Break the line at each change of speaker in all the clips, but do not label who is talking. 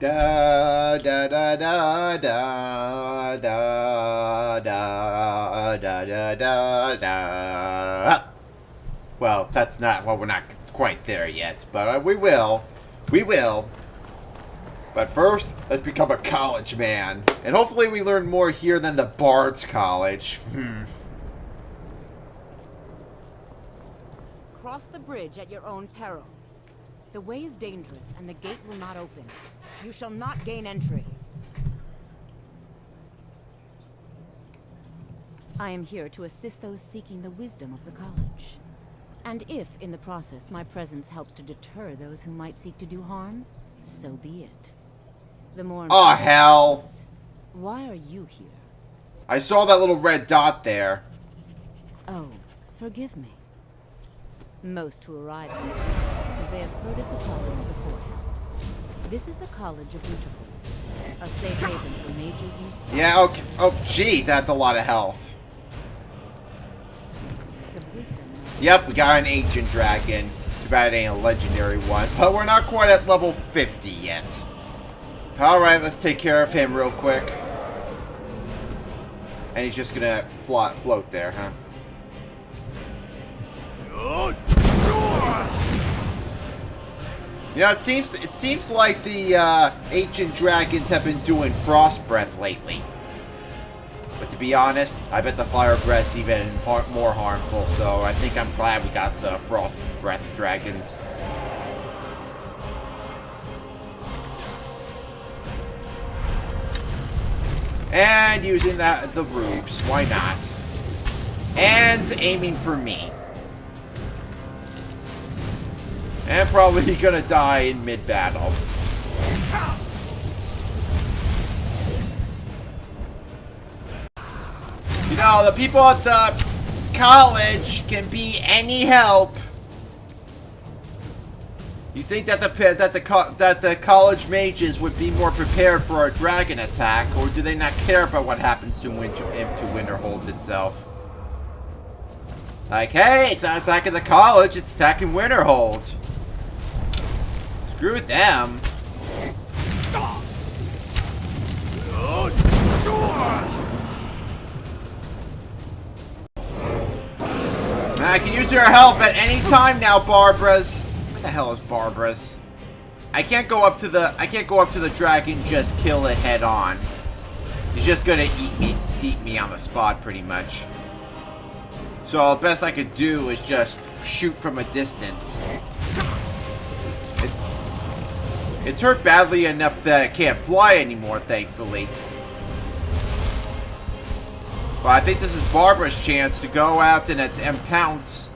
Da da da da da da da da da da da. Well, that's not. Well, we're not quite there yet, but we will. We will. But first, let's become a college man, and hopefully, we learn more here than the Bard's College.
Cross the bridge at your own peril. The way is dangerous, and the gate will not open. You shall not gain entry. I am here to assist those seeking the wisdom of the college. And if, in the process, my presence helps to deter those who might seek to do harm, so be it. The more
Oh, hell.
is, why are you here?
I saw that little red dot there.
Oh, forgive me. Most who arrive here do so, as they have heard of the college beforehand. This is the College of Winterhold, a safe haven for mages and scholars.
Yeah, okay. Oh, jeez, that's a lot of health.
Of wisdom.
Yep, we got an ancient dragon. Too bad it ain't a legendary one. But we're not quite at level 50 yet. Alright, let's take care of him real quick. And he's just gonna float there, huh? You know, it seems like the ancient dragons have been doing frost breath lately. But to be honest, I bet the fire breath's even more harmful. So I think I'm glad we got the frost breath dragons. And using the roofs, why not? And aiming for me. And probably gonna die in mid-battle. You know, the people at the college can be any help. You think that the college mages would be more prepared for a dragon attack, or do they not care about what happens to Winterhold itself? Like, hey, it's not attacking the college, it's attacking Winterhold. Screw them. I can use your help at any time now, Barbara's. Where the hell is Barbara's? I can't go up to the dragon, just kill it head on. He's just gonna eat me on the spot pretty much. So the best I could do is just shoot from a distance. It's hurt badly enough that it can't fly anymore, thankfully. But I think this is Barbara's chance to go out and pounce.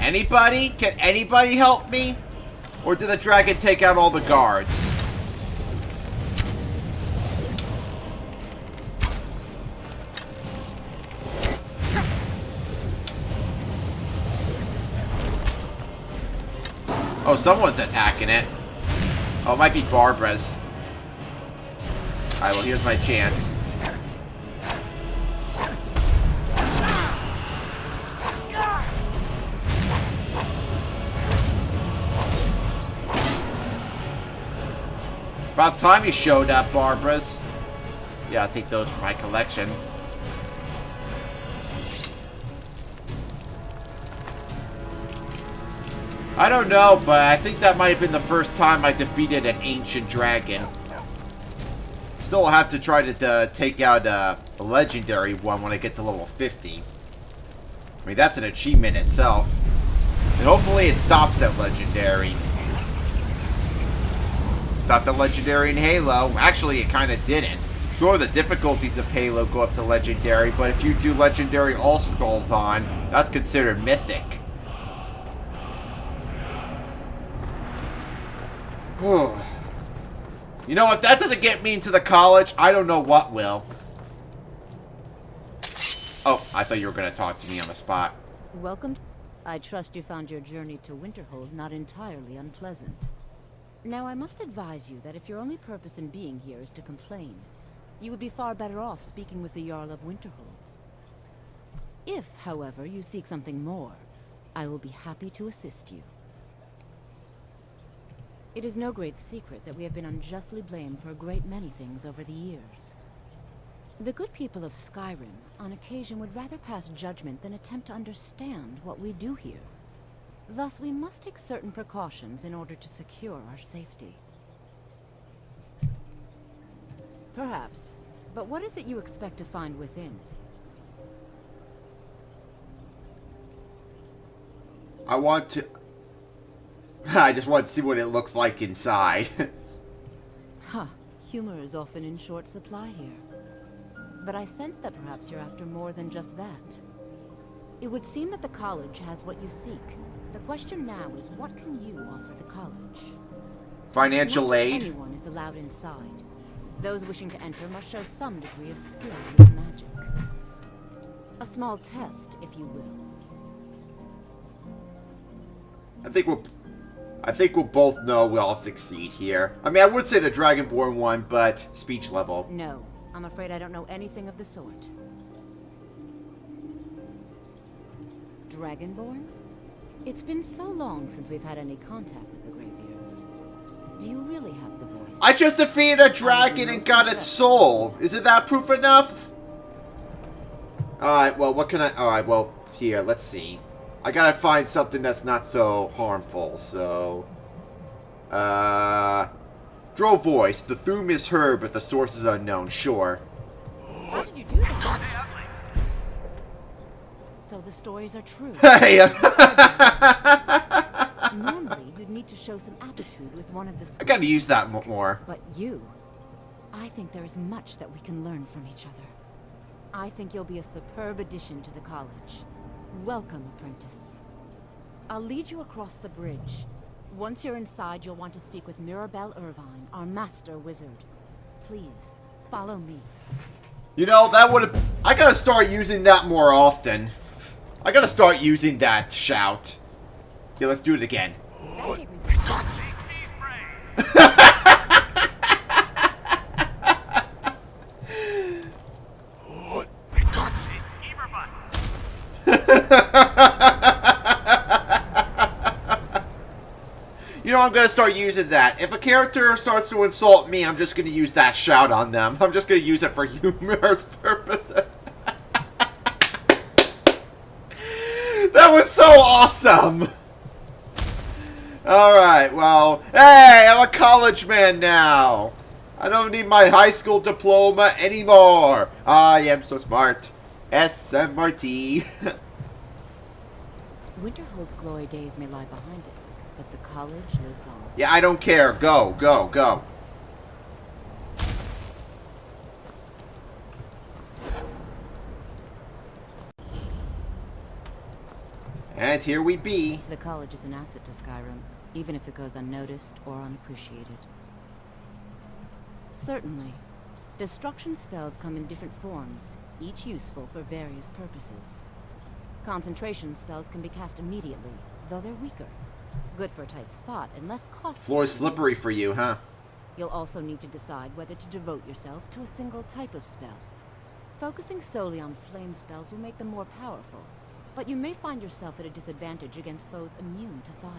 Anybody? Can anybody help me? Or did the dragon take out all the guards? Oh, someone's attacking it. Oh, it might be Barbara's. Alright, well, here's my chance. It's about time you showed up, Barbara's. Yeah, I'll take those for my collection. I don't know, but I think that might have been the first time I defeated an ancient dragon. Still have to try to take out a legendary one when I get to level 50. I mean, that's an achievement itself. And hopefully it stops at legendary. It stopped at legendary in Halo. Actually, it kind of didn't. Sure, the difficulties of Halo go up to legendary, but if you do legendary all skulls on, that's considered mythic. You know, if that doesn't get me into the college, I don't know what will. Oh, I thought you were going to talk to me on the spot.
Welcome. I trust you found your journey to Winterhold not entirely unpleasant. Now, I must advise you that if your only purpose in being here is to complain, you would be far better off speaking with the Jarl of Winterhold. If, however, you seek something more, I will be happy to assist you. It is no great secret that we have been unjustly blamed for a great many things over the years. The good people of Skyrim, on occasion, would rather pass judgment than attempt to understand what we do here. Thus, we must take certain precautions in order to secure our safety. Perhaps. But what is it you expect to find within?
I just want to see what it looks like inside.
Huh. Humor is often in short supply here. But I sense that perhaps you're after more than just that. It would seem that the college has what you seek. The question now is, what can you offer the college?
Financial
Not
aid?
anyone is allowed inside. Those wishing to enter must show some degree of skill with magic. A small test, if you will.
I think we'll both know we'll all succeed here. I mean, I would say the Dragonborn one, but speech level.
No, I'm afraid I don't know anything of the sort. Dragonborn? It's been so long since we've had any contact with the Greybeards. Do you really have the voice?
I just defeated a dragon and got its soul. Isn't that proof enough? Alright, well, what can I... Alright, well, here, let's see. I gotta find something that's not so harmful, so... Drow voice. The thum is heard, but the source is unknown. Sure.
How did you do that? So the stories are true.
Hey!
Normally, you'd need to show some aptitude with one of the schools.
I gotta use that more.
But you... I think there is much that we can learn from each other. I think you'll be a superb addition to the college. Welcome, apprentice. I'll lead you across the bridge. Once you're inside, you'll want to speak with Mirabelle Irvine, our master wizard. Please, follow me.
You know, that would have... I gotta start using that more often. I gotta start using that shout. Yeah, let's do it again. You know, I'm gonna start using that. If a character starts to insult me, I'm just gonna use that shout on them. I'm just gonna use it for humorous purposes. That was so awesome! Alright, well, hey, I'm a college man now! I don't need my high school diploma anymore! I am so smart. SMRT.
Winterhold's glory days may lie behind it, but the college lives on.
Yeah, I don't care. Go, go, go. And here we be.
The college is an asset to Skyrim, even if it goes unnoticed or unappreciated. Certainly. Destruction spells come in different forms, each useful for various purposes. Concentration spells can be cast immediately, though they're weaker. Good for a tight spot and less costly.
Floor's slippery for you, huh?
You'll also need to decide whether to devote yourself to a single type of spell. Focusing solely on flame spells will make them more powerful, but you may find yourself at a disadvantage against foes immune to fire.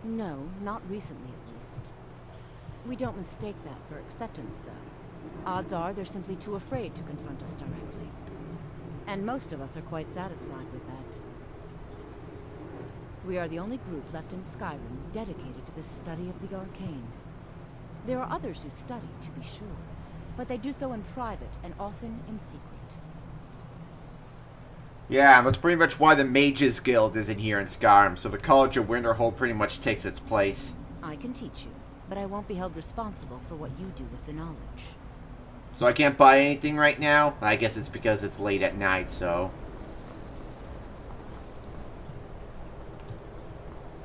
No, not recently at least. We don't mistake that for acceptance, though. Odds are they're simply too afraid to confront us directly. And most of us are quite satisfied with that. We are the only group left in Skyrim dedicated to the study of the arcane. There are others who study, to be sure, but they do so in private and often in secret.
Yeah, that's pretty much why the Mages Guild isn't here in Skyrim, so the College of Winterhold pretty much takes its place.
I can teach you, but I won't be held responsible for what you do with the knowledge.
So I can't buy anything right now? I guess it's because it's late at night, so...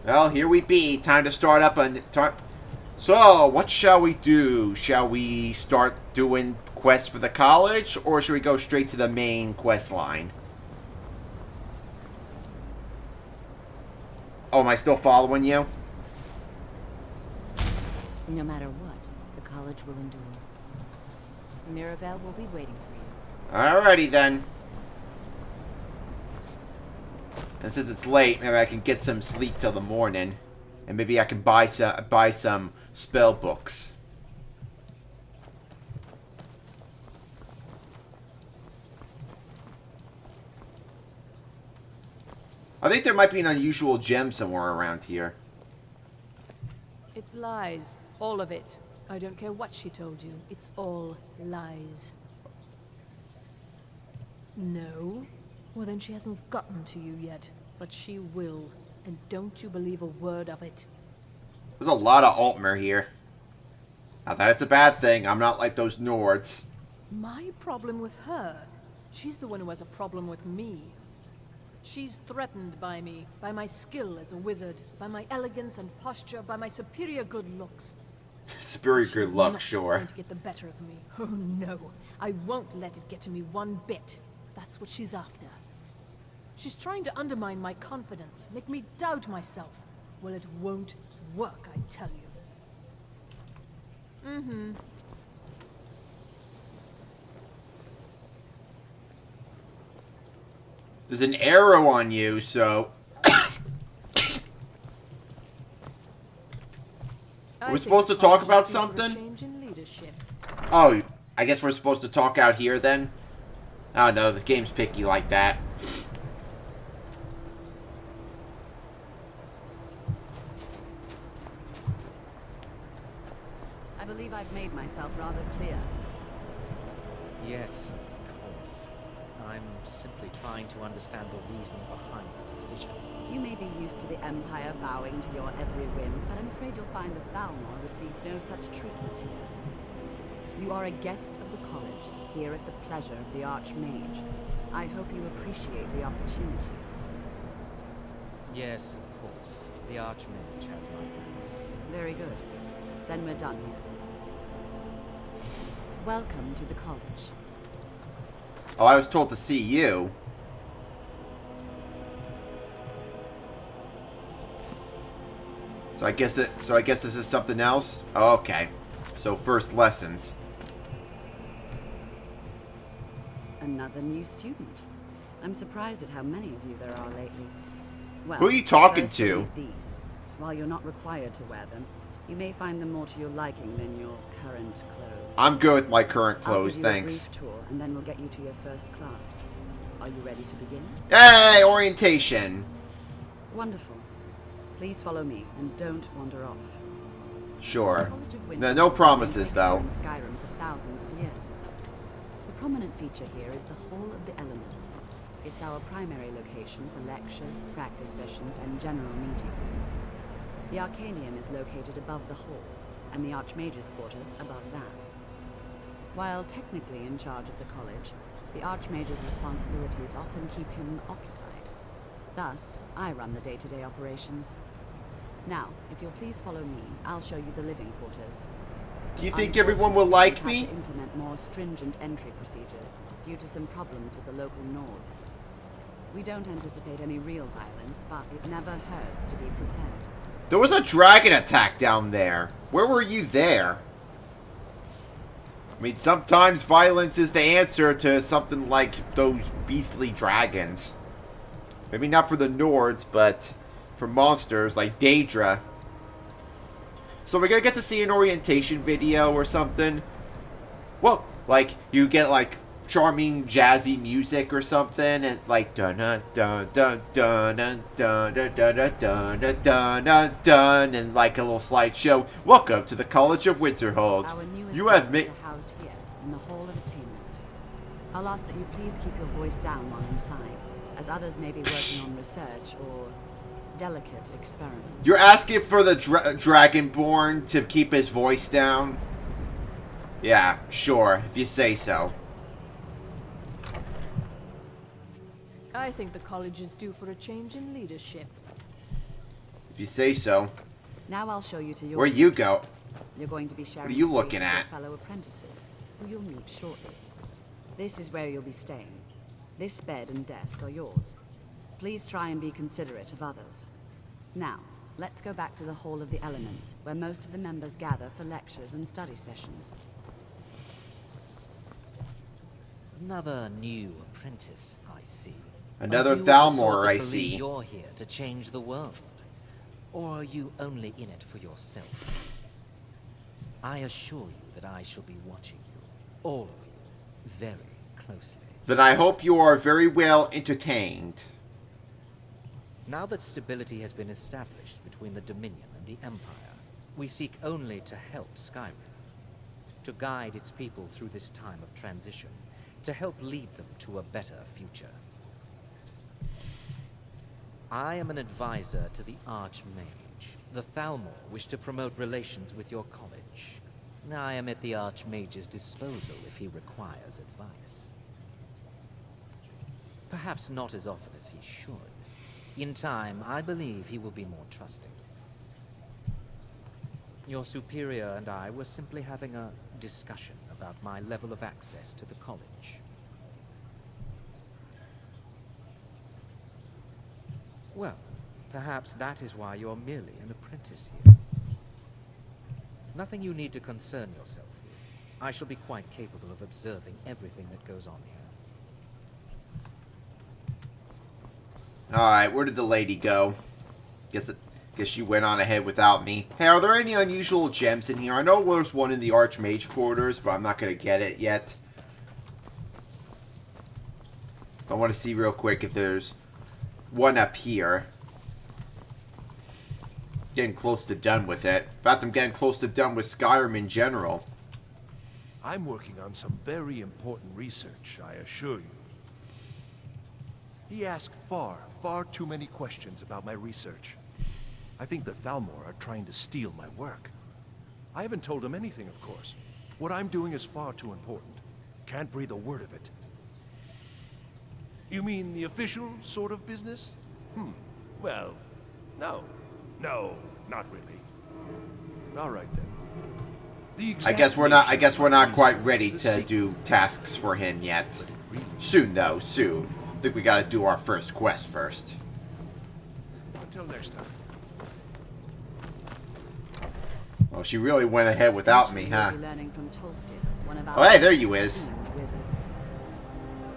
Well, here we be. Time to start up on... So, what shall we do? Shall we start doing quests for the college, or should we go straight to the main quest line? Oh, am I still following you?
No matter what, the college will endure. Mirabelle will be waiting for you.
Alrighty then. And since it's late, maybe I can get some sleep till the morning, and maybe I can buy some spell books. I think there might be an unusual gem somewhere around here.
It's lies. All of it. I don't care what she told you. It's all lies. No? Well, then she hasn't gotten to you yet. But she will. And don't you believe a word of it.
There's a lot of Altmer here. Not that it's a bad thing. I'm not like those Nords.
My problem with her? She's the one who has a problem with me. She's threatened by me, by my skill as a wizard, by my elegance and posture, by my superior good looks.
Superior good luck,
She's
sure.
not going to get the better of me. Oh no, I won't let it get to me one bit. That's what she's after. She's trying to undermine my confidence, make me doubt myself. Well, it won't work, I tell you. Mm-hmm.
There's an arrow on you, so... We're supposed to talk about something? Oh, I guess we're supposed to talk out here then? Oh no, this game's picky like that.
I believe I've made myself rather clear.
Yes, of course. I'm simply trying to understand the reasoning behind the decision.
You may be used to the Empire bowing to your every whim, but I'm afraid you'll find the Thalmor received no such treatment here. You are a guest of the college, here at the pleasure of the Archmage. I hope you appreciate the opportunity.
Yes, of course. The Archmage has my thanks.
Very good. Then we're done here. Welcome to the college.
Oh, I was told to see you. So I guess this is something else? Oh, okay. So first lessons.
Another new student. I'm surprised at how many of you there are lately. Well,
Who are you talking
first
to?
you need these. While you're not required to wear them, you may find them more to your liking than your current clothes.
I'm good with my current clothes,
I'll give you
thanks.
a brief tour, and then we'll get you to your first class. Are you ready to begin?
Hey, orientation.
Wonderful. Please follow me, and don't wander off.
Sure.
The College of
No,
Winterhold
no
has
promises,
been
though.
in Skyrim for thousands of years. The prominent feature here is the Hall of the Elements. It's our primary location for lectures, practice sessions, and general meetings. The Arcanium is located above the hall, and the Archmage's quarters above that. While technically in charge of the college, the Archmage's responsibilities often keep him occupied. Thus, I run the day-to-day operations. Now, if you'll please follow me, I'll show you the living quarters.
Do you think everyone will like
We've had
me?
to implement more stringent entry procedures due to some problems with the local Nords. We don't anticipate any real violence, but it never hurts to be prepared.
There was a dragon attack down there. Where were you there? I mean, sometimes violence is the answer to something like those beastly dragons. Maybe not for the Nords, but for monsters like Daedra. So we're gonna get to see an orientation video or something. Well, like, you get, like, charming jazzy music or something, and like dun dun dun dun dun dun dun dun dun dun dun dun dun, and like a little slideshow. Welcome to the College of Winterhold.
Our newest
You have
students
made.
are housed here in the Hall of Attainment. I'll ask that you please keep your voice down while inside, as others may be working on research or delicate experiments.
You're asking for the Dragonborn to keep his voice down? Yeah, sure, if you say so.
I think the college is due for a change in leadership.
If you say so.
Now I'll show you to your
Where you
quarters.
go?
You're going to be sharing
What are you
space
looking
with your
at?
fellow apprentices, who you'll meet shortly. This is where you'll be staying. This bed and desk are yours. Please try and be considerate of others. Now, let's go back to the Hall of the Elements, where most of the members gather for lectures and study sessions.
Another new apprentice, I see.
Another
Are you of the sort
Thalmor,
that
I
believe
see.
You're here to change the world, or are you only in it for yourself? I assure you that I shall be watching you, all of you, very closely.
Then I hope you are very well entertained.
Now that stability has been established between the Dominion and the Empire, we seek only to help Skyrim, to guide its people through this time of transition, to help lead them to a better future. I am an advisor to the Archmage. The Thalmor wish to promote relations with your college. I am at the Archmage's disposal if he requires advice. Perhaps not as often as he should. In time, I believe he will be more trusting. Your superior and I were simply having a discussion about my level of access to the college. Well, perhaps that is why you're merely an apprentice here. Nothing you need to concern yourself with. I shall be quite capable of observing everything that goes on here.
Alright, where did the lady go? Guess she went on ahead without me. Hey, are there any unusual gems in here? I know there's one in the Archmage quarters, but I'm not going to get it yet. I want to see real quick if there's one up here. Getting close to done with it. In fact, I'm getting close to done with Skyrim in general.
I'm working on some very important research, I assure you. He asked far too many questions about my research. I think the Thalmor are trying to steal my work. I haven't told him anything, of course. What I'm doing is far too important. Can't breathe a word of it. You mean the official sort of business? Well, no. No, not really. All right then.
I guess we're not quite ready to do tasks for him yet. Soon though, soon. I think we gotta do our first quest first.
Until next time.
Oh, she really went ahead without me, huh?
Learning from Tolfdir, one of our
Oh, hey, there you is.
wizards.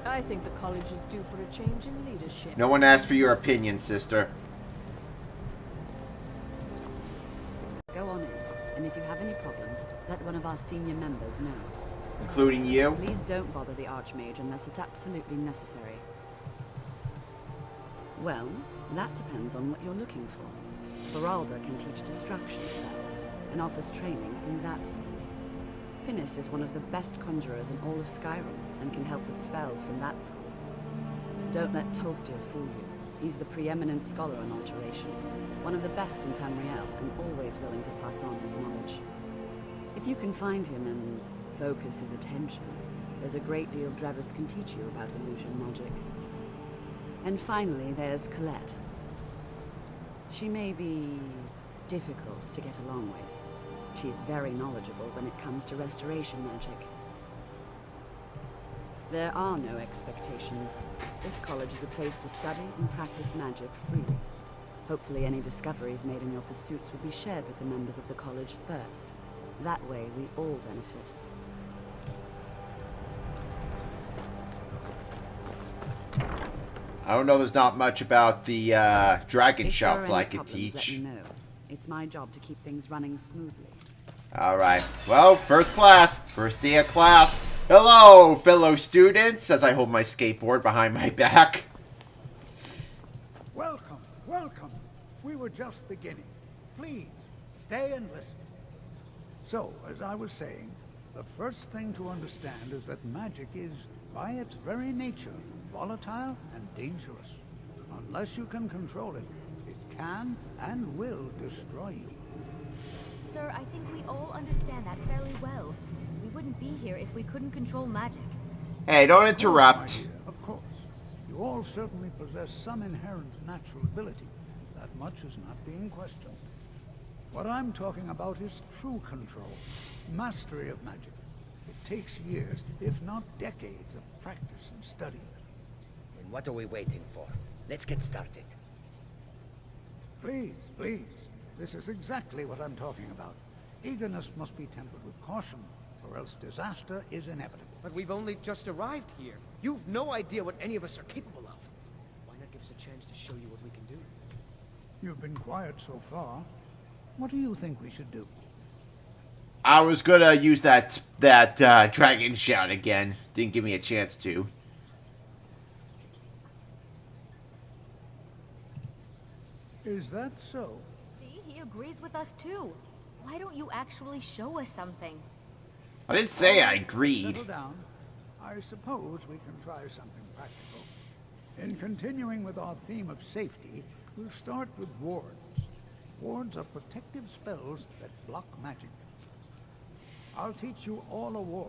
I think the college is due for a change in leadership.
No one asked for your opinion, sister.
Go on in, and if you have any problems, let one of our senior members know.
Including you?
Please don't bother the Archmage unless it's absolutely necessary. Well, that depends on what you're looking for. Feralda can teach destruction spells, and offers training in that school. Finis is one of the best conjurers in all of Skyrim, and can help with spells from that school. Don't let Tolfdir fool you. He's the preeminent scholar on alteration, one of the best in Tamriel, and always willing to pass on his knowledge. If you can find him and focus his attention, there's a great deal Drevis can teach you about illusion magic. And finally, there's Colette. She may be difficult to get along with. She's very knowledgeable when it comes to restoration magic. There are no expectations. This college is a place to study and practice magic freely. Hopefully any discoveries made in your pursuits will be shared with the members of the college first. That way, we all benefit.
I don't know, there's not much about the dragon
If there are
shells
any
I could
problems,
teach.
let me know. It's my job to keep things running smoothly.
Alright. Well, first class. First day of class. Hello, fellow students, as I hold my skateboard behind my back.
Welcome, welcome. We were just beginning. Please, stay and listen. So, as I was saying, the first thing to understand is that magic is, by its very nature, volatile and dangerous. Unless you can control it, it can and will destroy you.
Sir, I think we all understand that fairly well. We wouldn't be here if we couldn't control magic.
Hey, don't
My
interrupt.
dear, of course. You all certainly possess some inherent natural ability. That much is not being questioned. What I'm talking about is true control, mastery of magic. It takes years, if not decades, of practice and study.
Then what are we waiting for? Let's get started.
Please, please. This is exactly what I'm talking about. Eagerness must be tempered with caution, or else disaster is inevitable.
But we've only just arrived here. You've no idea what any of us are capable of. Why not give us a chance to show you what we can do?
You've been quiet so far. What do you think we should do?
I was gonna use that dragon shout again. Didn't give me a chance to.
Is that so?
See, he agrees with us too. Why don't you actually show us something?
I didn't say I agreed.
Settle down. I suppose we can try something practical. In continuing with our theme of safety, we'll start with wards. Wards are protective spells that block magic. I'll teach you all a ward,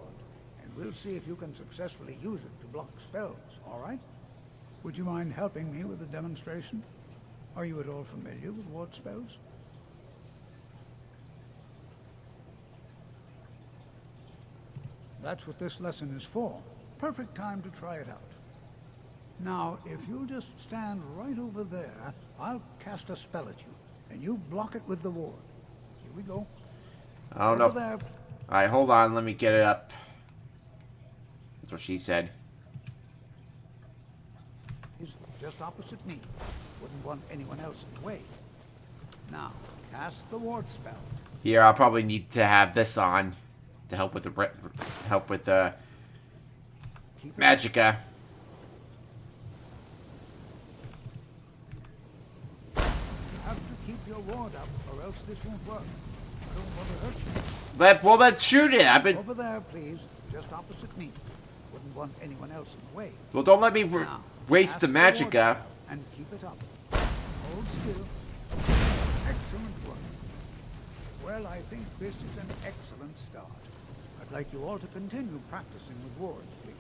and we'll see if you can successfully use it to block spells, all right? Would you mind helping me with the demonstration? Are you at all familiar with ward spells? That's what this lesson is for. Perfect time to try it out. Now, if you'll just stand right over there, I'll cast a spell at you, and you block it with the ward. Here we go.
I don't know.
Over there.
Alright, hold on. Let me get it up. That's what she said.
He's just opposite me. Wouldn't want anyone else in the way. Now, cast the ward spell.
Here, I'll probably need to have this on to help with the
Keep it
magicka.
You have to keep your ward up, or else this won't work. I don't want to hurt you.
Well, let's shoot it. I've been.
Over there, please. Just opposite me. Wouldn't want anyone else in the way.
Well, don't let me
Now,
waste the
cast ward
magicka.
spell and keep it up. Hold still. Excellent work. Well, I think this is an excellent start. I'd like you all to continue practicing with wards, please.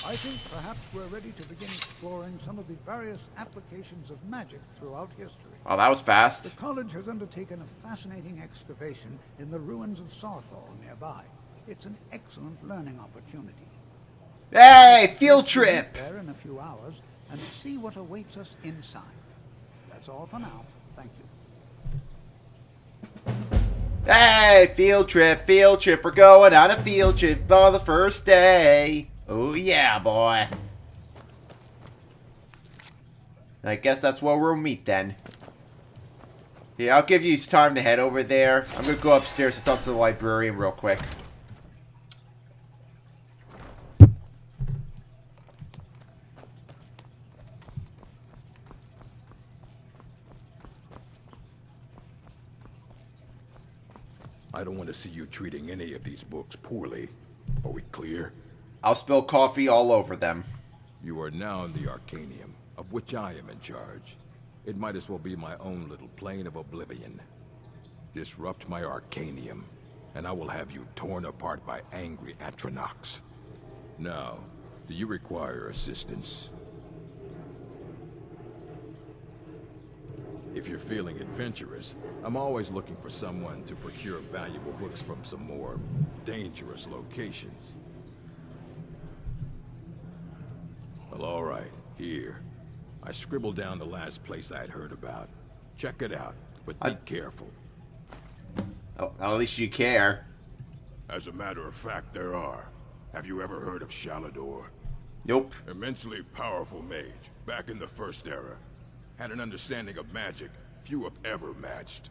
I think perhaps we're ready to begin exploring some of the various applications of magic throughout history.
Oh, that was fast.
The college has undertaken a fascinating excavation in the ruins of Sarthal nearby. It's an excellent learning opportunity.
Hey, field trip.
There in a few hours and see what awaits us inside. That's all for now. Thank you.
Hey, field trip, field trip. We're going on a field trip on the first day. Oh yeah, boy. I guess that's where we'll meet then. Yeah, I'll give you time to head over there. I'm gonna go upstairs to talk to the librarian real quick.
I don't want to see you treating any of these books poorly. Are we clear?
I'll spill coffee all over them.
You are now in the Arcanium, of which I am in charge. It might as well be my own little plane of oblivion. Disrupt my Arcanium, and I will have you torn apart by angry Atronachs. Now, do you require assistance? If you're feeling adventurous, I'm always looking for someone to procure valuable books from some more dangerous locations. Well, all right, here. I scribbled down the last place I'd heard about. Check it out, but be careful.
Oh, at least you care.
As a matter of fact, there are. Have you ever heard of Shalador?
Nope.
Immensely powerful mage, back in the First Era. Had an understanding of magic few have ever matched.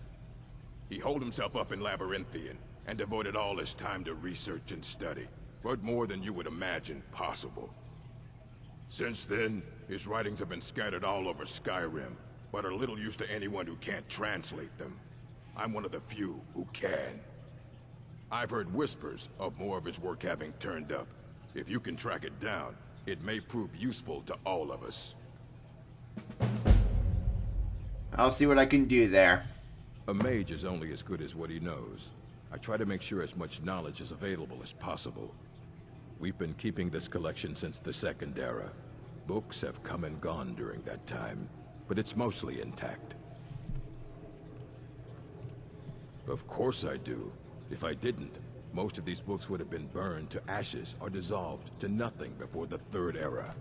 He holed himself up in Labyrinthian, and devoted all his time to research and study. But more than you would imagine possible. Since then, his writings have been scattered all over Skyrim, but are little use to anyone who can't translate them. I'm one of the few who can. I've heard whispers of more of his work having turned up. If you can track it down, it may prove useful to all of us.
I'll see what I can do there.
A mage is only as good as what he knows. I try to make sure as much knowledge is available as possible. We've been keeping this collection since the Second Era. Books have come and gone during that time, but it's mostly intact. Of course I do. If I didn't, most of these books would have been burned to ashes or dissolved to nothing before the Third Era.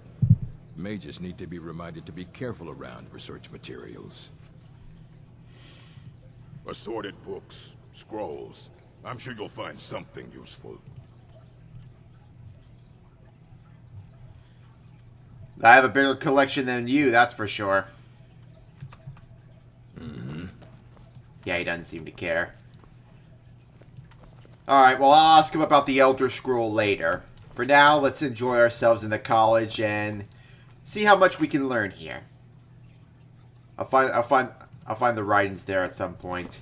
Mages need to be reminded to be careful around research materials. Assorted books, scrolls. I'm sure you'll find something useful.
I have a bigger collection than you, that's for sure. Yeah, he doesn't seem to care. Alright, well, I'll ask him about the Elder Scroll later. For now, let's enjoy ourselves in the college and see how much we can learn here. I'll find the writings there at some point.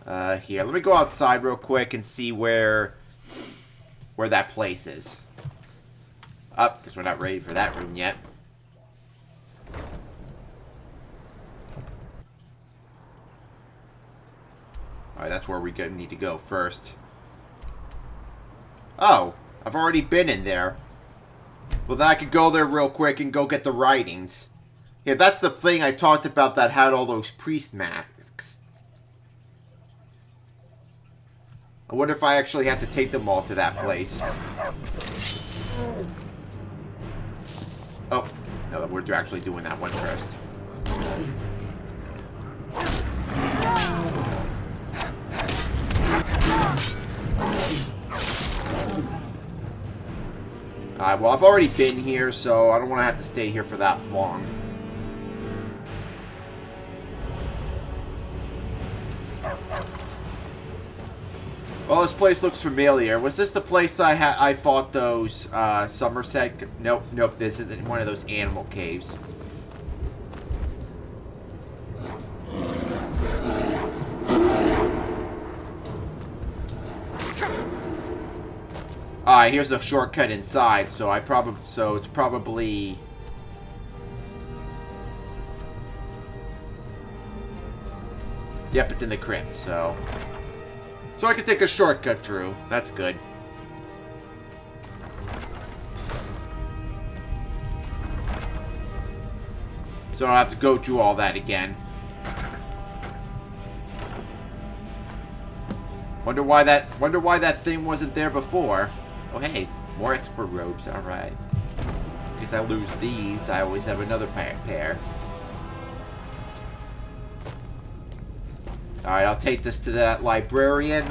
Here, let me go outside real quick and see where that place is. Up, because we're not ready for that room yet. Alright, that's where we need to go first. Oh, I've already been in there. Well, then I could go there real quick and go get the writings. Yeah, that's the thing I talked about that had all those priest masks. I wonder if I actually have to take them all to that place. Oh, no, we're actually doing that one first. Alright, well, I've already been here, so I don't want to have to stay here for that long. Well, this place looks familiar. Was this the place I fought those Somerset? Nope, this isn't one of those animal caves. Alright, here's a shortcut inside, so it's probably... Yep, it's in the crypt, so I can take a shortcut through. That's good. So I don't have to go through all that again. Wonder why that thing wasn't there before. Oh, hey, more expert robes. All right. In case I lose these, I always have another pair. All right, I'll take this to that librarian.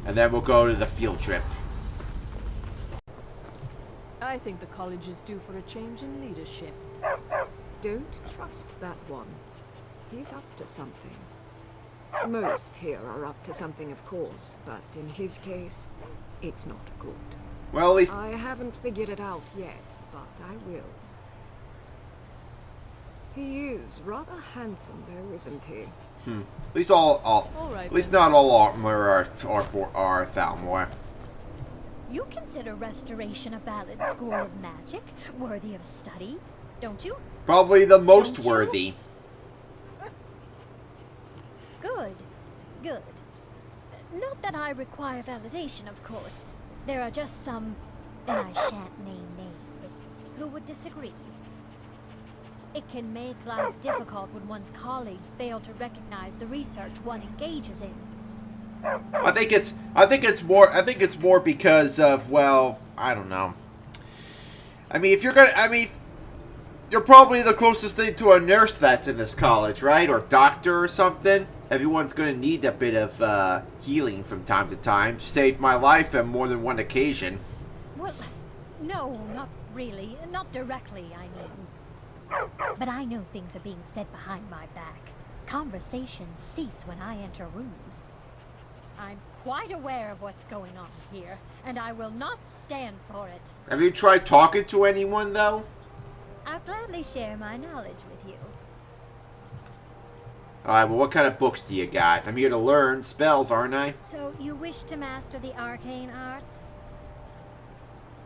And then we'll go to the field trip.
I think the college is due for a change in leadership.
Don't trust that one. He's up to something. Most here are up to something, of course, but in his case, it's not good.
Well, at least
I haven't figured it out yet, but I will. He is rather handsome, though, isn't he?
At least at least not all armor are Thalmor.
You consider restoration a valid school of magic, worthy of study, don't you?
Probably the most
Don't you?
worthy.
Good. Good. Not that I require validation, of course. There are just some, and I shan't name names, who would disagree. It can make life difficult when one's colleagues fail to recognize the research one engages in.
I think it's more because of, well, I don't know. You're probably the closest thing to a nurse that's in this college, right? Or doctor or something. Everyone's going to need a bit of healing from time to time. Saved my life on more than one occasion.
Well, no, not really. Not directly, I mean. But I know things are being said behind my back. Conversations cease when I enter rooms. I'm quite aware of what's going on here, and I will not stand for it.
Have you tried talking to anyone, though?
I'll gladly share my knowledge with you.
Alright, well, what kind of books do you got? I'm here to learn spells, aren't I?
So, you wish to master the arcane arts?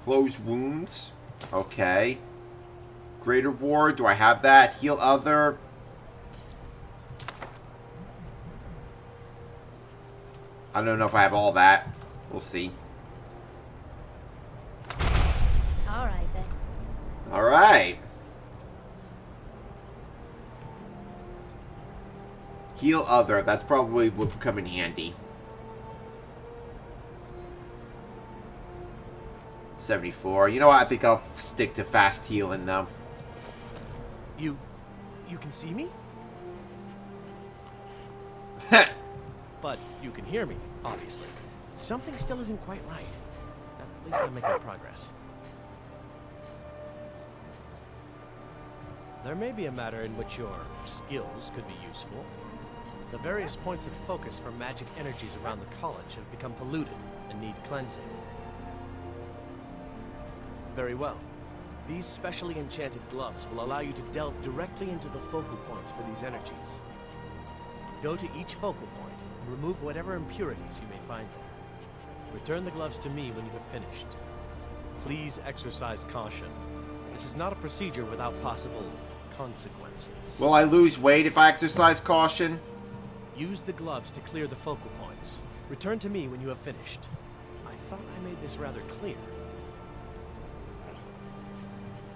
Close wounds. Okay. Greater Ward, do I have that? Heal other. I don't know if I have all that. We'll see.
Alright then.
Alright. Heal other. That's probably would come in handy. 74. You know what? I think I'll stick to fast healing though.
You can see me? But you can hear me, obviously. Something still isn't quite right. At least I'm making progress. There may be a matter in which your skills could be useful. The various points of focus for magic energies around the college have become polluted and need cleansing. Very well. These specially enchanted gloves will allow you to delve directly into the focal points for these energies. Go to each focal point and remove whatever impurities you may find there. Return the gloves to me when you have finished. Please exercise caution. This is not a procedure without possible consequences.
Will I lose weight if I exercise caution?
Use the gloves to clear the focal points. Return to me when you have finished. I thought I made this rather clear.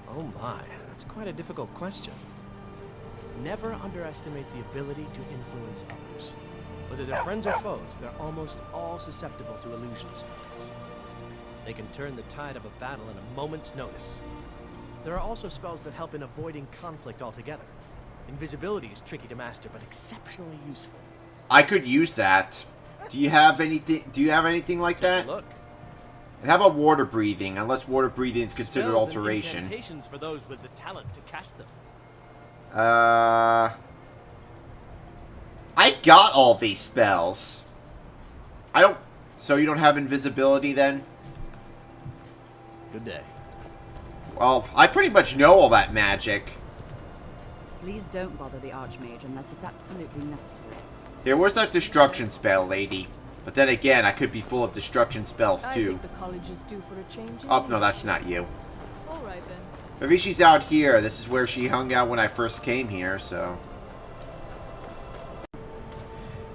Oh my, that's quite a difficult question. Never underestimate the ability to influence others. Whether they're friends or foes, they're almost all susceptible to illusion spells. They can turn the tide of a battle in a moment's notice. There are also spells that help in avoiding conflict altogether. Invisibility is tricky to master, but exceptionally useful.
I could use that. Do you have anything? Do you have anything like that?
Look.
And how about water breathing? Unless water breathing is considered
Spells and
alteration.
incantations for those with the talent to cast them.
I got all these spells. I don't... So you don't have invisibility then?
Good day.
Well, I pretty much know all that magic.
Please don't bother the Archmage unless it's absolutely necessary.
Here, where's that destruction spell, lady? But then again, I could be full of destruction spells
I
too.
think the college is due for a change.
Oh, no, that's not you.
All right then.
Maybe she's out here. This is where she hung out when I first came here, so...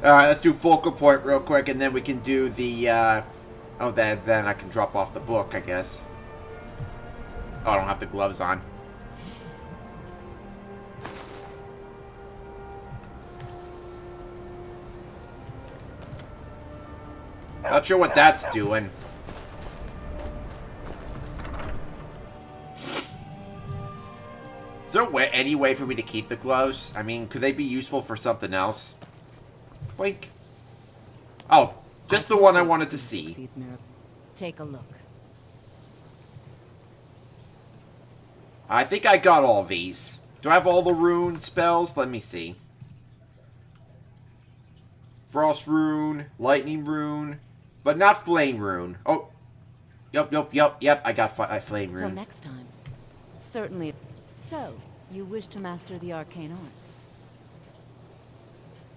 Alright, let's do focal point real quick, and then we can do the, Oh, then I can drop off the book, I guess. Oh, I don't have the gloves on. Not sure what that's doing. Is there any way for me to keep the gloves? I mean, could they be useful for something else? Wink. Oh, just the one I wanted to see.
Take a look.
I think I got all these. Do I have all the rune spells? Let me see. Frost rune, lightning rune, but not flame rune. Oh, yep. I got flame rune.
Till next time. Certainly. So, you wish to master the arcane arts?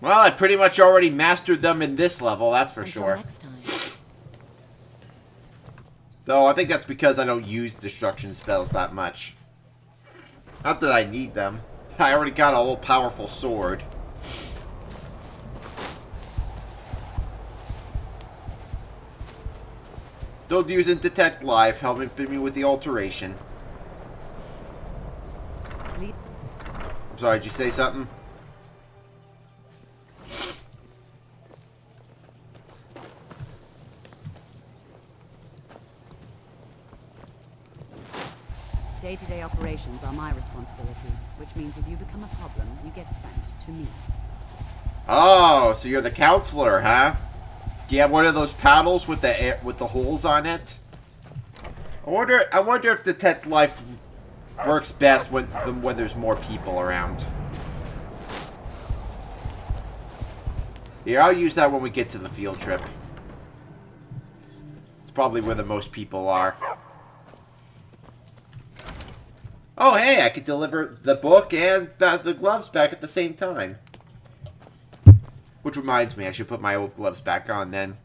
Well, I pretty much already mastered them in this level, that's for
Until
sure.
next time.
Though, I think that's because I don't use destruction spells that much. Not that I need them. I already got a whole powerful sword. Still using Detect Life, helping me with the alteration. I'm sorry, did you say something?
Day-to-day operations are my responsibility, which means if you become a problem, you get sent to me.
Oh, so you're the counselor, huh? Do you have one of those paddles with the holes on it? I wonder if Detect Life works best when there's more people around. Yeah, I'll use that when we get to the field trip. It's probably where the most people are. Oh, hey, I could deliver the book and the gloves back at the same time. Which reminds me, I should put my old gloves back on then.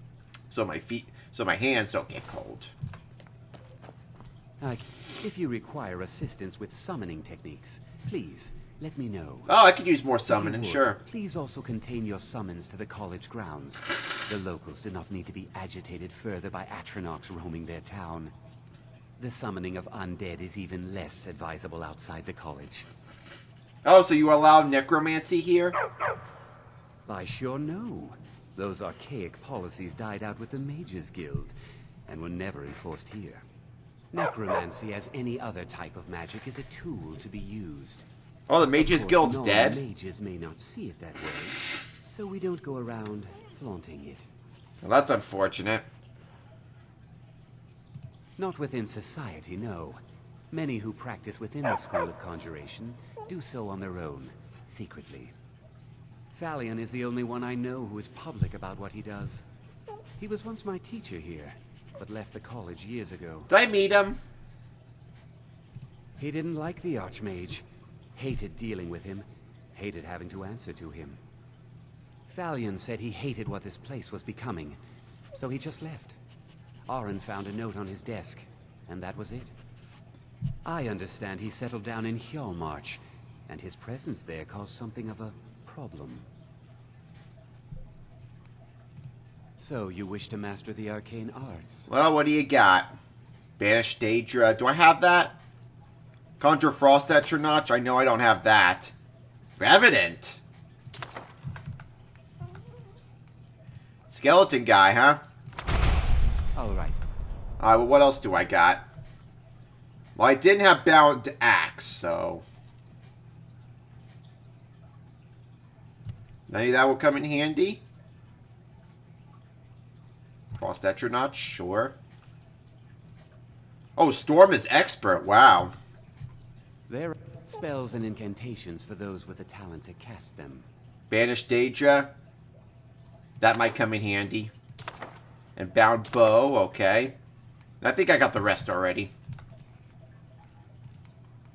So my hands don't get cold.
If you require assistance with summoning techniques, please let me know.
Oh, I could use more
If you
summoning,
would,
sure.
Please also contain your summons to the college grounds. The locals do not need to be agitated further by Atronachs roaming their town. The summoning of undead is even less advisable outside the college.
Oh, so you allow necromancy here?
I sure know. Those archaic policies died out with the Mages Guild, and were never enforced here. Necromancy, as any other type of magic, is a tool to be used.
Oh, the Mages Guild's dead?
Mages may not see it that way, so we don't go around flaunting it.
Well, that's unfortunate.
Not within society, no. Many who practice within the School of Conjuration do so on their own, secretly. Thalion is the only one I know who is public about what he does. He was once my teacher here, but left the college years ago.
Did I meet him?
He didn't like the Archmage. Hated dealing with him. Hated having to answer to him. Thalion said he hated what this place was becoming, so he just left. Arin found a note on his desk, and that was it. I understand he settled down in Hjalmarch, and his presence there caused something of a problem. So, you wish to master the arcane arts?
Well, what do you got? Banish Daedra. Do I have that? Conjure Frost at your notch? I know I don't have that. Revenant. Skeleton guy, huh?
Alright.
Alright, well, what else do I got? Well, I didn't have Bound Axe, so... Maybe that will come in handy. Frost at your notch, sure. Oh, Storm is expert, wow.
There are spells and incantations for those with the talent to cast them.
Banish Daedra. That might come in handy. And Bound Bow, okay. And I think I got the rest already.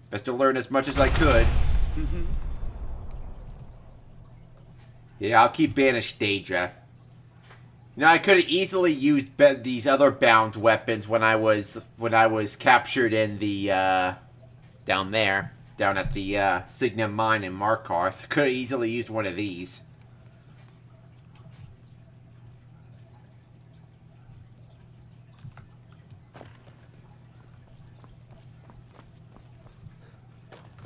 Best to learn as much as I could. Yeah, I'll keep Banish Daedra. You know, I could have easily used these other bound weapons when I was captured in the down there, down at the Signum Mine in Markarth. Could have easily used one of these.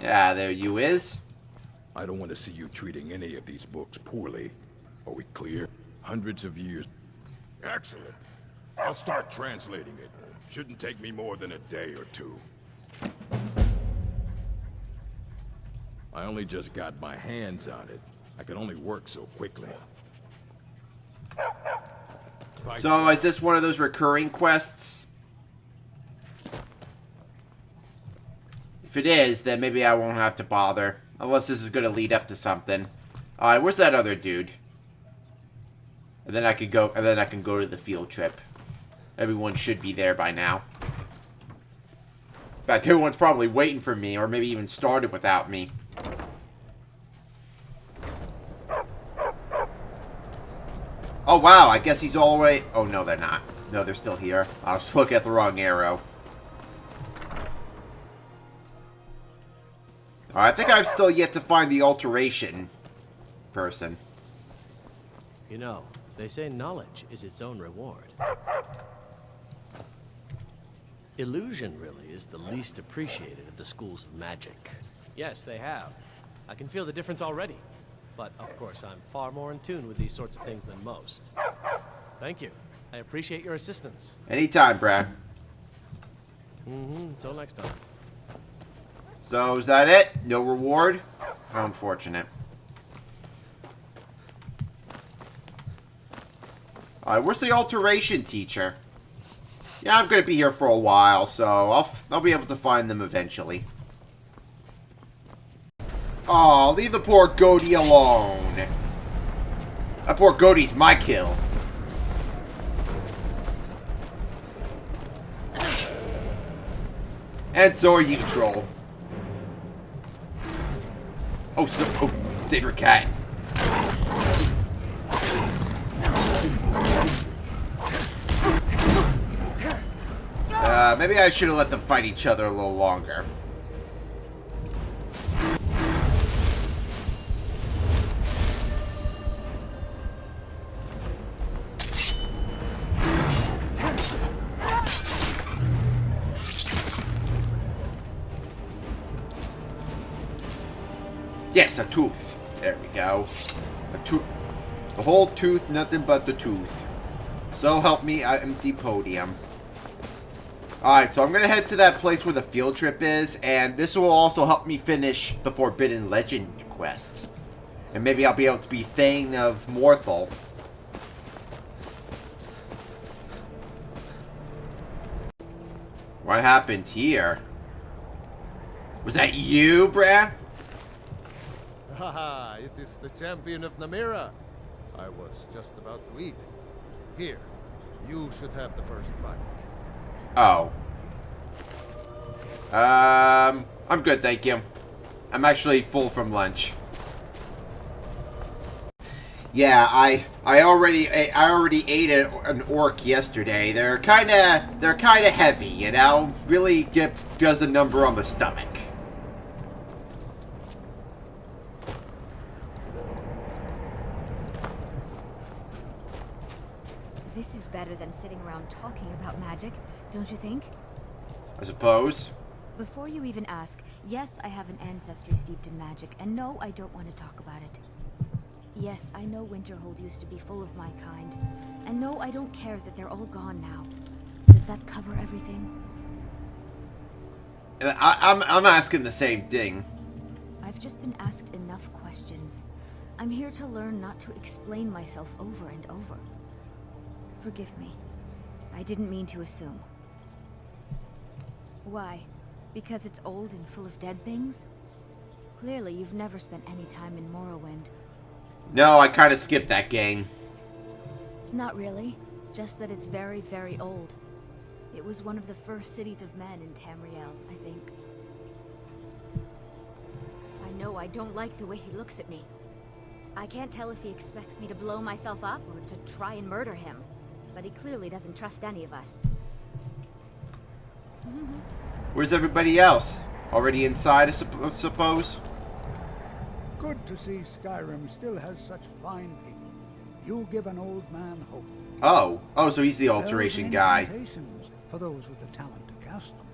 Yeah, there you is.
I don't want to see you treating any of these books poorly. Are we clear? Hundreds of years. Excellent. I'll start translating it. Shouldn't take me more than a day or two. I only just got my hands on it. I can only work so quickly.
So, is this one of those recurring quests? If it is, then maybe I won't have to bother. Unless this is going to lead up to something. Alright, where's that other dude? And then I can go to the field trip. Everyone should be there by now. In fact, everyone's probably waiting for me, or maybe even started without me. Oh wow, I guess he's all the way... Oh no, they're not. No, they're still here. I was looking at the wrong arrow. I think I've still yet to find the alteration person.
You know, they say knowledge is its own reward. Illusion really is the least appreciated of the schools of magic. Yes, they have. I can feel the difference already. But, of course, I'm far more in tune with these sorts of things than most. Thank you. I appreciate your assistance.
Anytime, Brad.
Until next time.
So, is that it? No reward? How unfortunate. Alright, where's the alteration teacher? Yeah, I'm gonna be here for a while, so I'll be able to find them eventually. Aw, leave the poor goatee alone. That poor goatee's my kill. And so are you, troll. Oh, Saber Cat. Maybe I should have let them fight each other a little longer. Yes, a tooth. There we go. A tooth. The whole tooth, nothing but the tooth. So help me, empty podium. Alright, so I'm gonna head to that place where the field trip is, and this will also help me finish the Forbidden Legend quest. And maybe I'll be able to be Thane of Morthal. What happened here? Was that you, bruh?
Haha, it is the champion of Namira. I was just about to eat. Here, you should have the first bite.
Oh. I'm good, thank you. I'm actually full from lunch. Yeah, I already ate an orc yesterday. They're kind of heavy, you know. Really does a number on the stomach.
This is better than sitting around talking about magic, don't you think?
I suppose.
Before you even ask, yes, I have an ancestry steeped in magic, and no, I don't want to talk about it. Yes, I know Winterhold used to be full of my kind, and no, I don't care that they're all gone now. Does that cover everything?
I'm asking the same thing.
I've just been asked enough questions. I'm here to learn not to explain myself over and over. Forgive me. I didn't mean to assume. Why? Because it's old and full of dead things? Clearly, you've never spent any time in Morrowind.
No, I kind of skipped that game.
Not really. Just that it's very, very old. It was one of the first cities of men in Tamriel, I think. I know I don't like the way he looks at me. I can't tell if he expects me to blow myself up or to try and murder him. But he clearly doesn't trust any of us.
Where's everybody else? Already inside, I suppose?
Good to see Skyrim still has such fine people. You give an old man hope.
Oh, so he's the alteration guy.
For those with the talent to cast them.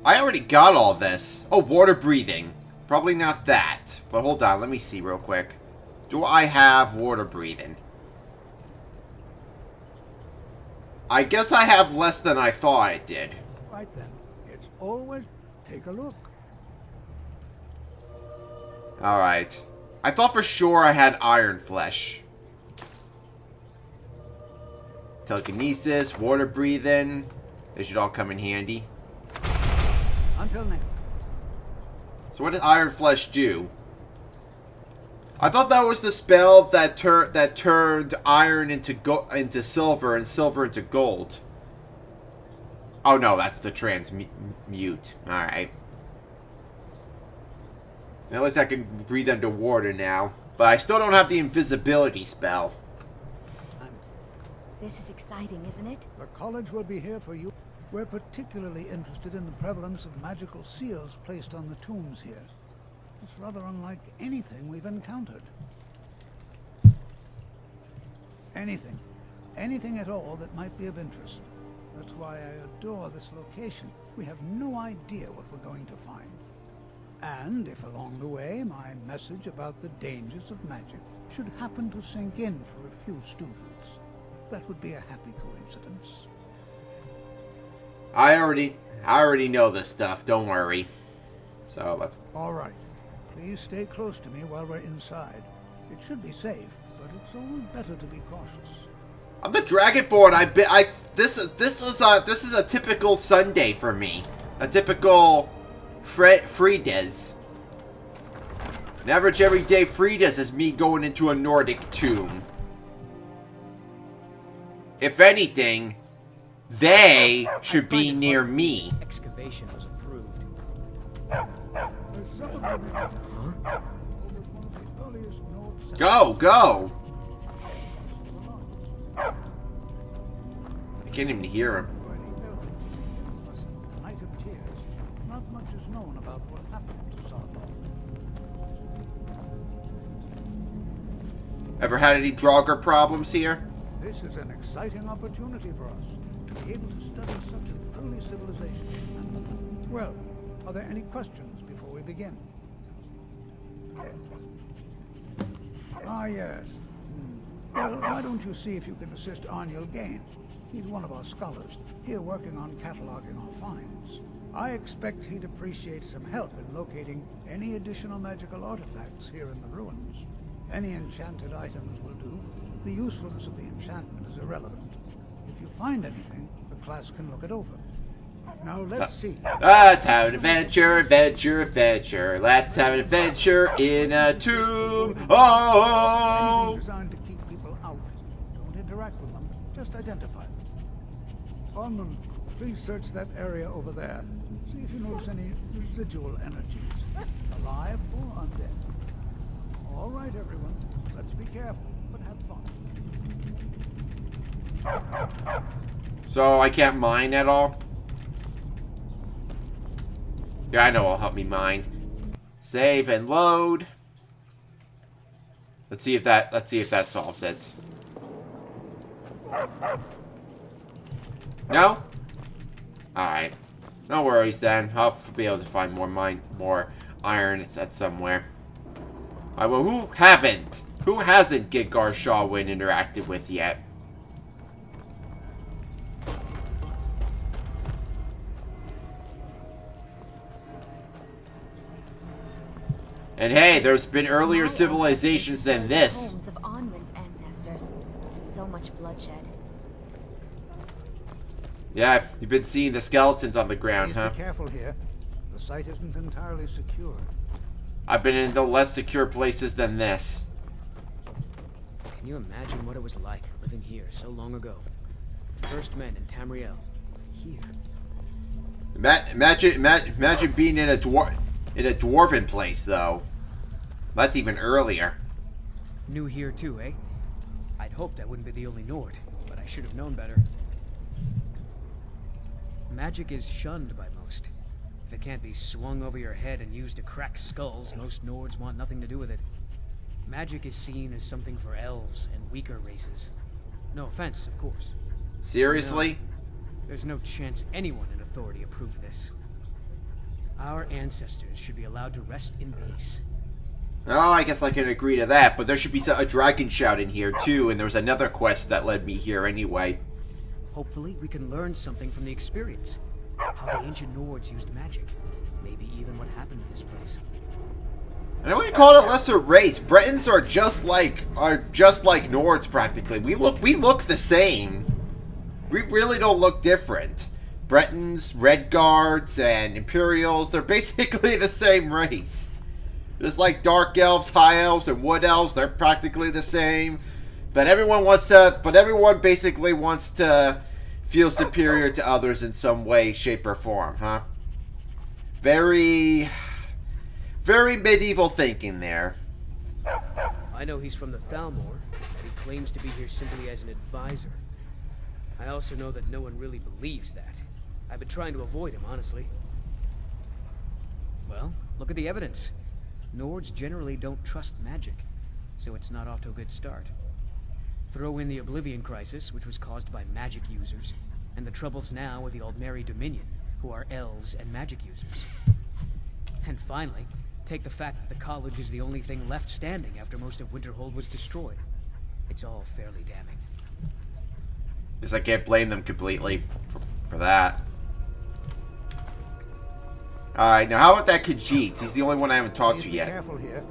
I already got all this. Oh, water breathing. Probably not that. But hold on, let me see real quick. Do I have water breathing? I guess I have less than I thought I did.
Right then. It's always take a look.
Alright. I thought for sure I had iron flesh. Telekinesis, water breathing. They should all come in handy.
Until next.
So what does iron flesh do? I thought that was the spell that turned iron into silver and silver into gold. Oh no, that's the transmute. Alright. At least I can breathe underwater now. But I still don't have the invisibility spell.
This is exciting, isn't it?
The college will be here for you. We're particularly interested in the prevalence of magical seals placed on the tombs here. It's rather unlike anything we've encountered. Anything at all that might be of interest. That's why I adore this location. We have no idea what we're going to find. And if along the way my message about the dangers of magic should happen to sink in for a few students, that would be a happy coincidence.
I already know this stuff, don't worry. So let's...
Alright. Please stay close to me while we're inside. It should be safe, but it's always better to be cautious.
I'm the Dragonborn. This is a typical Sunday for me. A typical Fridays. An average everyday Fridays is me going into a Nordic tomb. If anything, they should be near me.
This excavation was approved.
Go! I can't even hear him.
Night of Tears. Not much is known about what happened to Sarthal.
Ever had any Draugr problems here?
This is an exciting opportunity for us to be able to study such an early civilization. Well, are there any questions before we begin? Ah, yes. Well, why don't you see if you can assist Arniel Gaines? He's one of our scholars, here working on cataloging our finds. I expect he'd appreciate some help in locating any additional magical artifacts here in the ruins. Any enchanted items will do. The usefulness of the enchantment is irrelevant. If you find anything, the class can look it over. Now let's see.
Let's have an adventure, adventure, adventure. Let's have an adventure in a tomb. Oh!
Anything designed to keep people out. Don't interact with them. Just identify them. Onman, please search that area over there. See if you notice any residual energies, alive or undead. All right, everyone. Let's be careful, but have fun.
So I can't mine at all? Yeah, I know it'll help me mine. Save and load. Let's see if that solves it. No? Alright. No worries then. I'll be able to find more iron at somewhere. Alright, well, who hasn't Gidgar Shawwin interacted with yet? And hey, there's been earlier civilizations than this.
Homes of Onwin's ancestors. So much bloodshed.
Yeah, you've been seeing the skeletons on the ground,
Please
huh?
be careful here. The site isn't entirely secure.
I've been in the less secure places than this.
Can you imagine what it was like living here so long ago? The first men in Tamriel. Here.
Imagine being in a dwarven place, though. That's even earlier.
New here too, eh? I'd hoped I wouldn't be the only Nord, but I should have known better. Magic is shunned by most. If it can't be swung over your head and used to crack skulls, most Nords want nothing to do with it. Magic is seen as something for elves and weaker races. No offense, of course.
Seriously?
No, there's no chance anyone in authority approved this. Our ancestors should be allowed to rest in peace.
Oh, I guess I can agree to that, but there should be a dragon shout in here, too, and there was another quest that led me here anyway.
Hopefully, we can learn something from the experience. How the ancient Nords used magic. Maybe even what happened to this place.
And I wouldn't call it a lesser race. Bretons are just like Nords practically. We look the same. We really don't look different. Bretons, Red Guards, and Imperials, they're basically the same race. Just like Dark Elves, High Elves, and Wood Elves, they're practically the same. But everyone basically wants to feel superior to others in some way, shape, or form, huh? Very medieval thinking there.
I know he's from the Thalmor, and he claims to be here simply as an advisor. I also know that no one really believes that. I've been trying to avoid him, honestly. Well, look at the evidence. Nords generally don't trust magic, so it's not off to a good start. Throw in the Oblivion Crisis, which was caused by magic users, and the troubles now with the Aldmeri Dominion, who are elves and magic users. And finally, take the fact that the college is the only thing left standing after most of Winterhold was destroyed. It's all fairly damning.
Guess I can't blame them completely for that. Alright, now how about that Khajiit? He's the only one I haven't talked to yet.
Be careful here.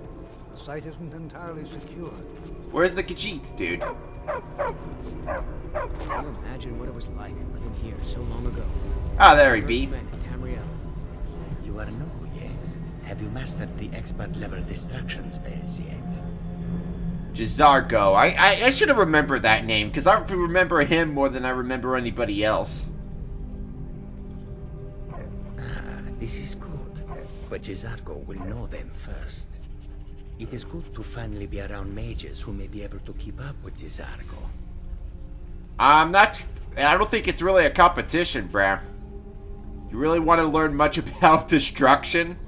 The site isn't entirely secure.
Where's the Khajiit, dude?
Can you imagine what it was like living here so long ago?
Ah, there he be.
Men in Tamriel.
You are new, yes. Have you mastered the expert level distraction spells yet?
Jazargo. I should have remembered that name, because I remember him more than I remember anybody else.
This is good, but Jazargo will know them first. It is good to finally be around mages who may be able to keep up with Jazargo.
I don't think it's really a competition, bruh. You really want to learn much about destruction?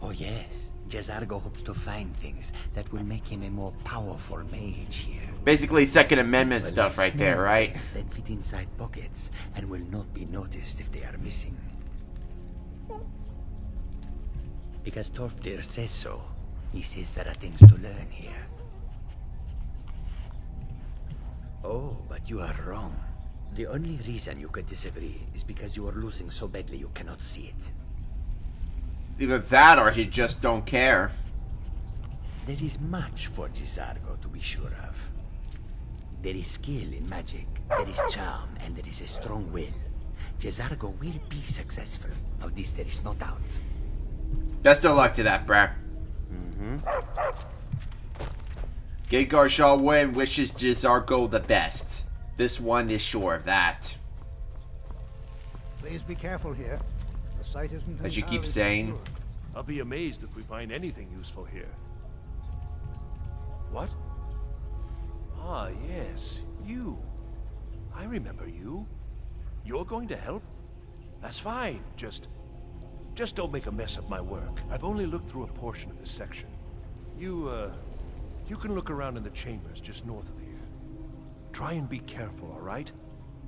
Oh yes, Jazargo hopes to find things that will make him a more powerful mage here.
Basically Second Amendment stuff right there, right?
That fit inside pockets and will not be noticed if they are missing. Because Torfdir says so. He says there are things to learn here. Oh, but you are wrong. The only reason you could disagree is because you are losing so badly you cannot see it.
Either that or you just don't care.
There is much for Gisargo to be sure of. There is skill in magic, there is charm, and there is a strong will. Gisargo will be successful. Of this there is no doubt.
Best of luck to that, bruh. Gengar shall win, wishes Gisargo the best. This one is sure of that.
Please be careful here. The site isn't
As you keep
entirely
saying.
secure.
I'll be amazed if we find anything useful here. What? Ah, yes, you. I remember you. You're going to help? That's fine. Just don't make a mess of my work. I've only looked through a portion of this section. You can look around in the chambers just north of here. Try and be careful, all right?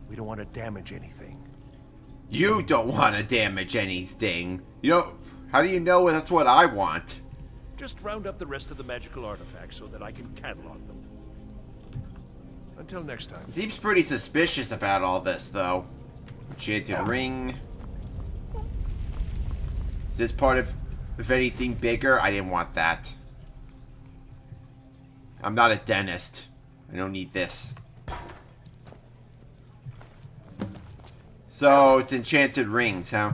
We don't want to damage anything.
You don't want to damage anything. You know, how do you know that's what I want?
Just round up the rest of the magical artifacts so that I can catalog them. Until next time.
Seems pretty suspicious about all this, though. Enchanted ring. Is this part of anything bigger? I didn't want that. I'm not a dentist. I don't need this. So, it's enchanted rings, huh?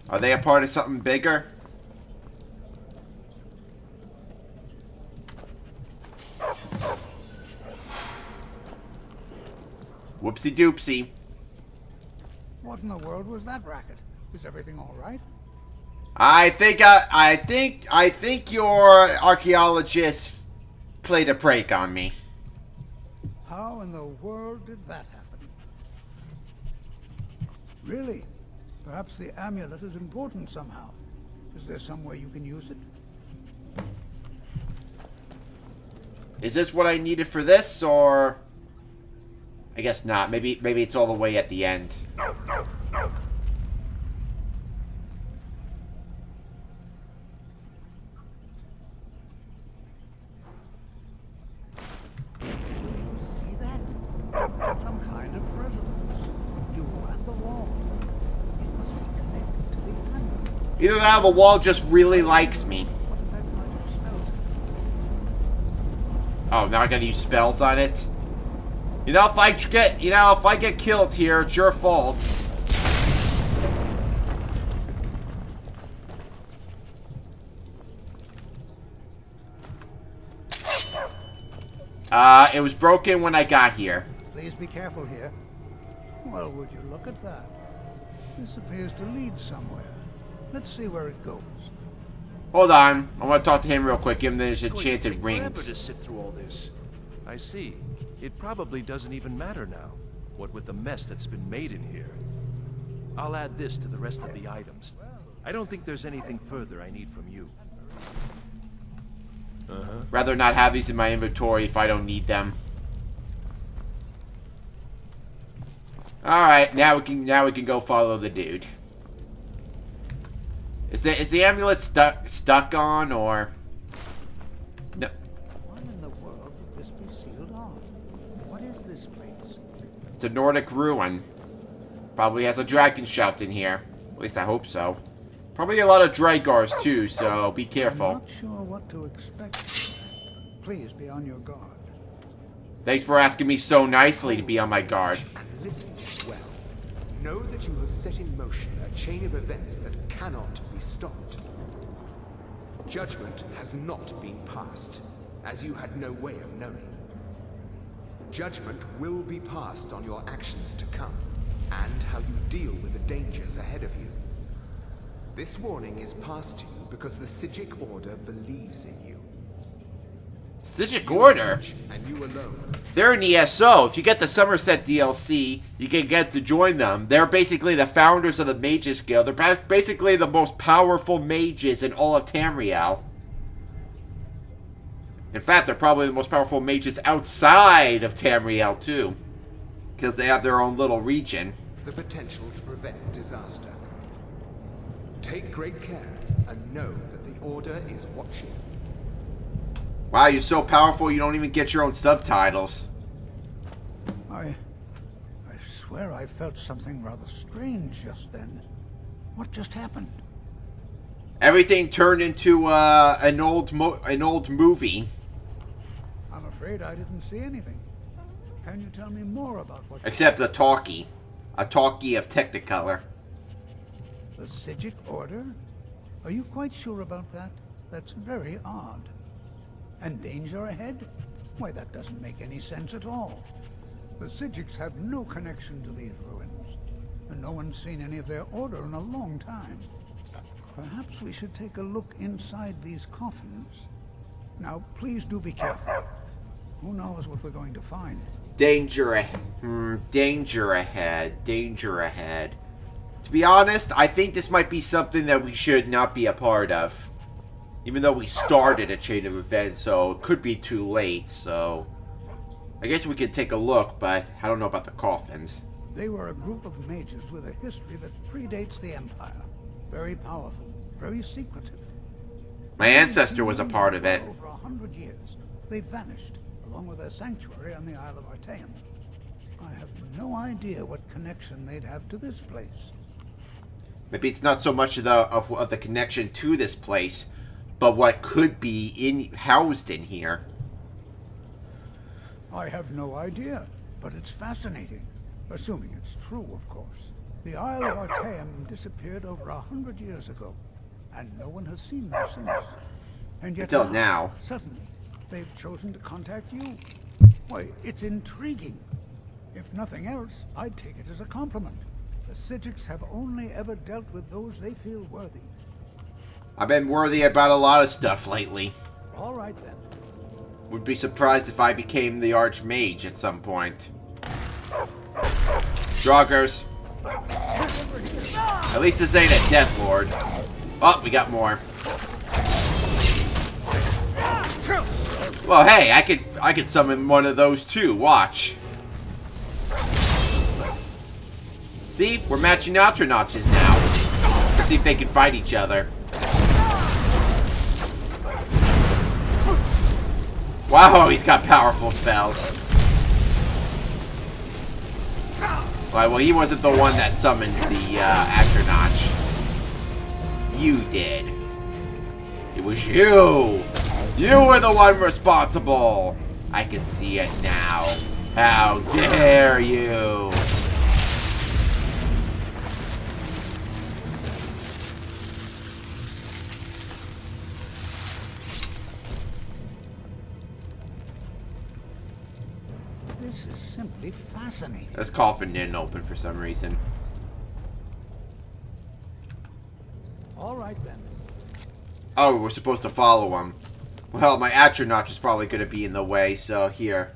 Are they a part of something bigger? Whoopsie doopsie.
What in the world was that racket? Is everything all right?
I think your archaeologist played a prank on me.
How in the world did that happen? Really? Perhaps the amulet is important somehow. Is there some way you can use it?
Is this what I needed for this, or... I guess not. Maybe it's all the way at the end.
See that? Some kind of resonance. You at the wall. It must be connected to the amulet.
Either that or the wall just really likes me.
What effect might have spells?
Oh, now I gotta use spells on it? You know, if I get killed here, it's your fault. It was broken when I got here.
Please be careful here. Well, would you look at that? This appears to lead somewhere. Let's see where it goes.
Hold on. I want to talk to him real quick. Give him these
It's going to
enchanted
take forever
rings.
to sit through all this. I see. It probably doesn't even matter now, what with the mess that's been made in here. I'll add this to the rest of the items. I don't think there's anything further I need from you.
Rather not have these in my inventory if I don't need them. Alright, now we can go follow the dude. Is the amulet stuck on, or... No.
Why in the world would this be sealed off? What is this place?
It's a Nordic ruin. Probably has a dragon shout in here. At least I hope so. Probably a lot of Dragars too, so be
I'm
careful.
not sure what to expect. Please be on your guard.
Thanks for asking me so nicely to be on my guard.
And listen well. Know that you have set in motion a chain of events that cannot be stopped. Judgment has not been passed, as you had no way of knowing. Judgment will be passed on your actions to come, and how you deal with the dangers ahead of you. This warning is passed to you because the Psijic Order believes in you.
Psijic Order?
And you alone.
They're in ESO. If you get the Somerset DLC, you can get to join them. They're basically the founders of the Mages Guild. They're basically the most powerful mages in all of Tamriel. In fact, they're probably the most powerful mages outside of Tamriel, too. Because they have their own little region.
The potential to prevent disaster. Take great care and know that the Order is watching.
Wow, you're so powerful you don't even get your own subtitles.
I swear I felt something rather strange just then. What just happened?
Everything turned into an old movie.
I'm afraid I didn't see anything. Can you tell me more about what...
Except a talkie of Technicolor.
The Psijic Order? Are you quite sure about that? That's very odd. And danger ahead? Why, that doesn't make any sense at all. The Psijics have no connection to these ruins, and no one's seen any of their order in a long time. Perhaps we should take a look inside these coffins. Now, please do be careful. Who knows what we're going to find?
Danger ahead. Danger ahead. To be honest, I think this might be something that we should not be a part of. Even though we started a chain of events, so it could be too late, so... I guess we could take a look, but I don't know about the coffins.
They were a group of mages with a history that predates the Empire. Very powerful, very secretive.
My ancestor was a part of it.
Over 100 years, they vanished, along with their sanctuary on the Isle of Artaeum. I have no idea what connection they'd have to this place.
Maybe it's not so much of the connection to this place, but what could be housed in here.
I have no idea, but it's fascinating. Assuming it's true, of course. The Isle of Artaeum disappeared over 100 years ago, and no one has seen them since. And yet
until now.
Suddenly, they've chosen to contact you. Why, it's intriguing. If nothing else, I'd take it as a compliment. The Psijics have only ever dealt with those they feel worthy.
I've been worthy about a lot of stuff lately.
All right, then.
Would be surprised if I became the Archmage at some point. Draugrs. At least this ain't a Death Lord. Oh, we got more. Well, hey, I could summon one of those too. Watch. See, we're matching Atronachs now. Let's see if they can fight each other. Wow, he's got powerful spells. Well, he wasn't the one that summoned the Atronach. You did. It was you. You were the one responsible. I can see it now. How dare you?
This is simply fascinating.
This coffin didn't open for some reason.
All right, then.
Oh, we're supposed to follow him. Well, my Atronach is probably going to be in the way, so here.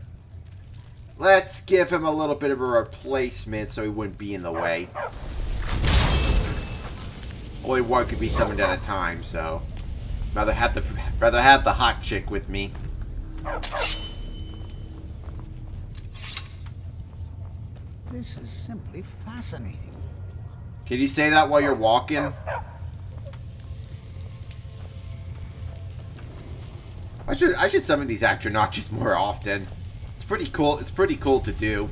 Let's give him a little bit of a replacement so he wouldn't be in the way. Only one could be summoned at a time, so rather have the hot chick with me.
This is simply fascinating.
Can you say that while you're walking? I should summon these Atronachs more often. It's pretty cool. It's pretty cool to do.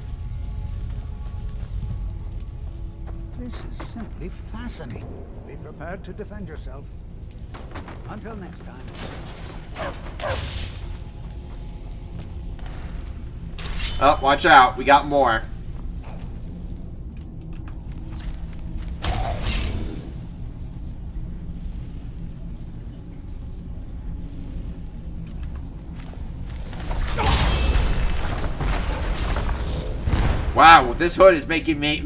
This is simply fascinating. Be prepared to defend yourself. Until next time.
Oh, watch out. We got more. Wow, this hood is making me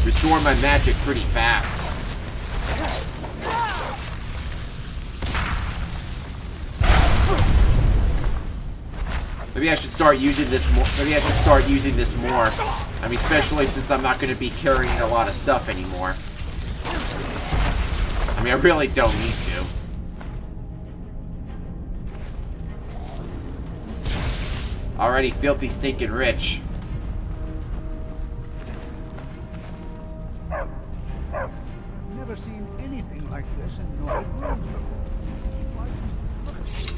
restore my magic pretty fast. Maybe I should start using this more. I mean, especially since I'm not going to be carrying a lot of stuff anymore. I mean, I really don't need to. Already filthy stinking rich.
I've never seen anything like this in Nordic ruins before. Why, look at this.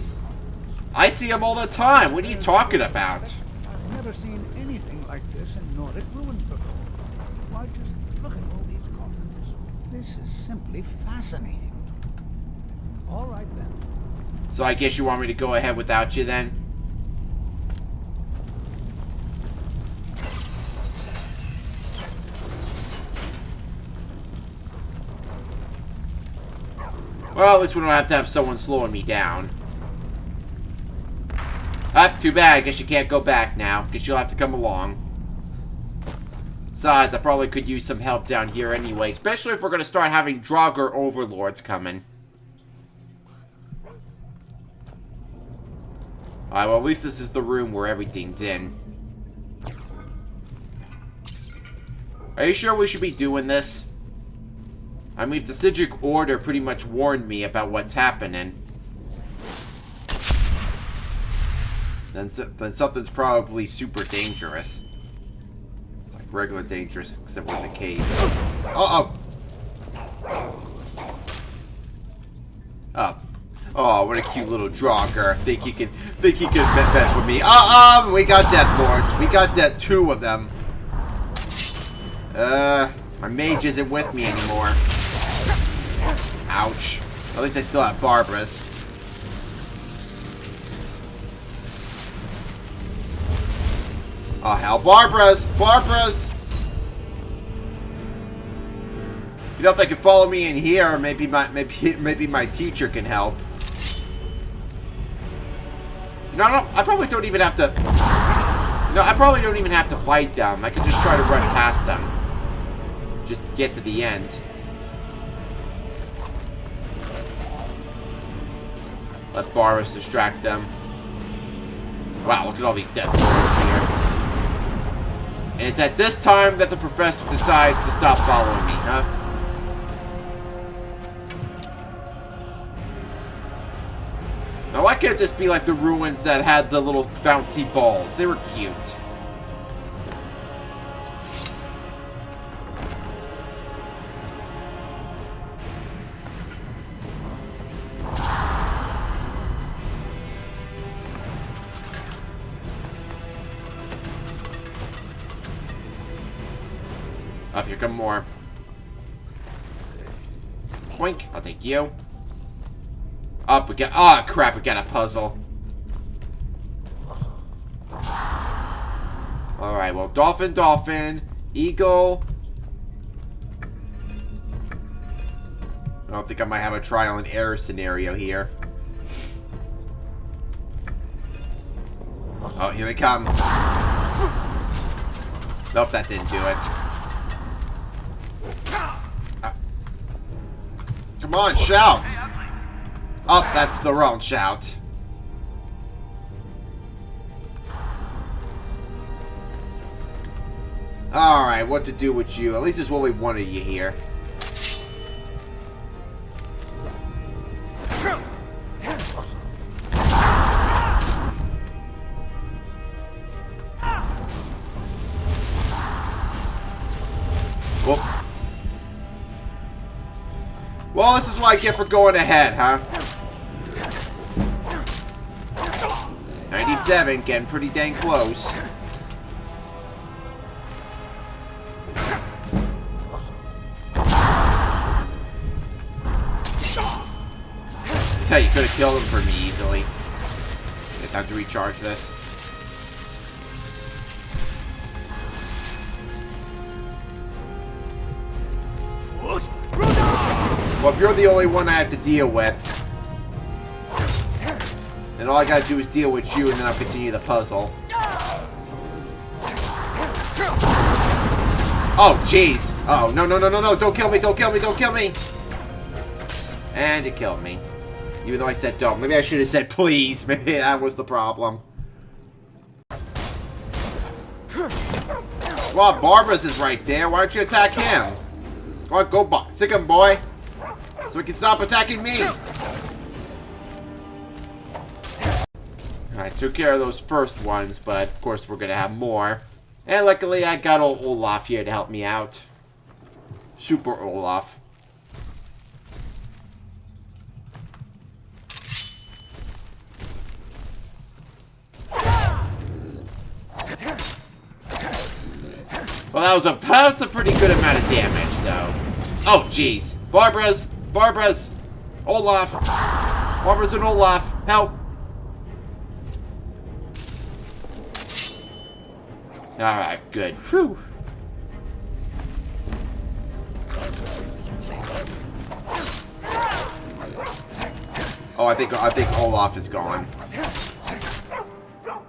see them all the time. What are you talking about?
I've never seen anything like this in Nordic ruins before. Why, just look at all these coffins. This is simply fascinating. All right, then.
So I guess you want me to go ahead without you, then? Well, at least we don't have to have someone slowing me down. Ah, too bad. I guess you can't go back now. Guess you'll have to come along. Besides, I probably could use some help down here anyway, especially if we're going to start having Draugr overlords coming. Alright, well, at least this is the room where everything's in. Are you sure we should be doing this? I mean, the Sidric Order pretty much warned me about what's happening. Then something's probably super dangerous. It's like regular dangerous, except we're in the cave. Uh-oh! Oh. Oh, what a cute little Draugr. Think he can mess with me. We got Death Lords. We got two of them. My mage isn't with me anymore. Ouch. At least I still have Barbara's. Oh, hell. Barbara's! Barbara's! You know, if they can follow me in here, maybe my teacher can help. You know, I probably don't even have to... You know, I probably don't even have to fight them. I can just try to run past them. Just get to the end. Let Boris distract them. Wow, look at all these death lords here. And it's at this time that the professor decides to stop following me, huh? Now, why can't this be like the ruins that had the little bouncy balls? They were cute. Up here come more. Boink, I'll take you. Up, we got... Oh, crap, we got a puzzle. Alright, well, dolphin, dolphin, eagle. I don't think I might have a trial and error scenario here. Oh, here they come. Nope, that didn't do it. Come on, shout! Oh, that's the wrong shout. Alright, what to do with you? At least there's only one of you here. Well, this is what I get for going ahead, huh? 97, getting pretty dang close. Yeah, you could have killed him for me easily. Okay, time to recharge this. Well, if you're the only one I have to deal with, then all I gotta do is deal with you, and then I'll continue the puzzle. Oh, jeez. Oh, no, no, no, no, no. Don't kill me, don't kill me, don't kill me. And it killed me. Even though I said don't. Maybe I should have said please. Maybe that was the problem. Well, Barbara's is right there. Why don't you attack him? Come on, go sick him, boy. So he can stop attacking me. Alright, took care of those first ones, but of course we're gonna have more. And luckily I got old Olaf here to help me out. Super Olaf. Well, that's a pretty good amount of damage, so... Oh, jeez. Barbara's! Olaf! Barbara's and Olaf! Help! Alright, good. Whew. Oh, I think Olaf is gone.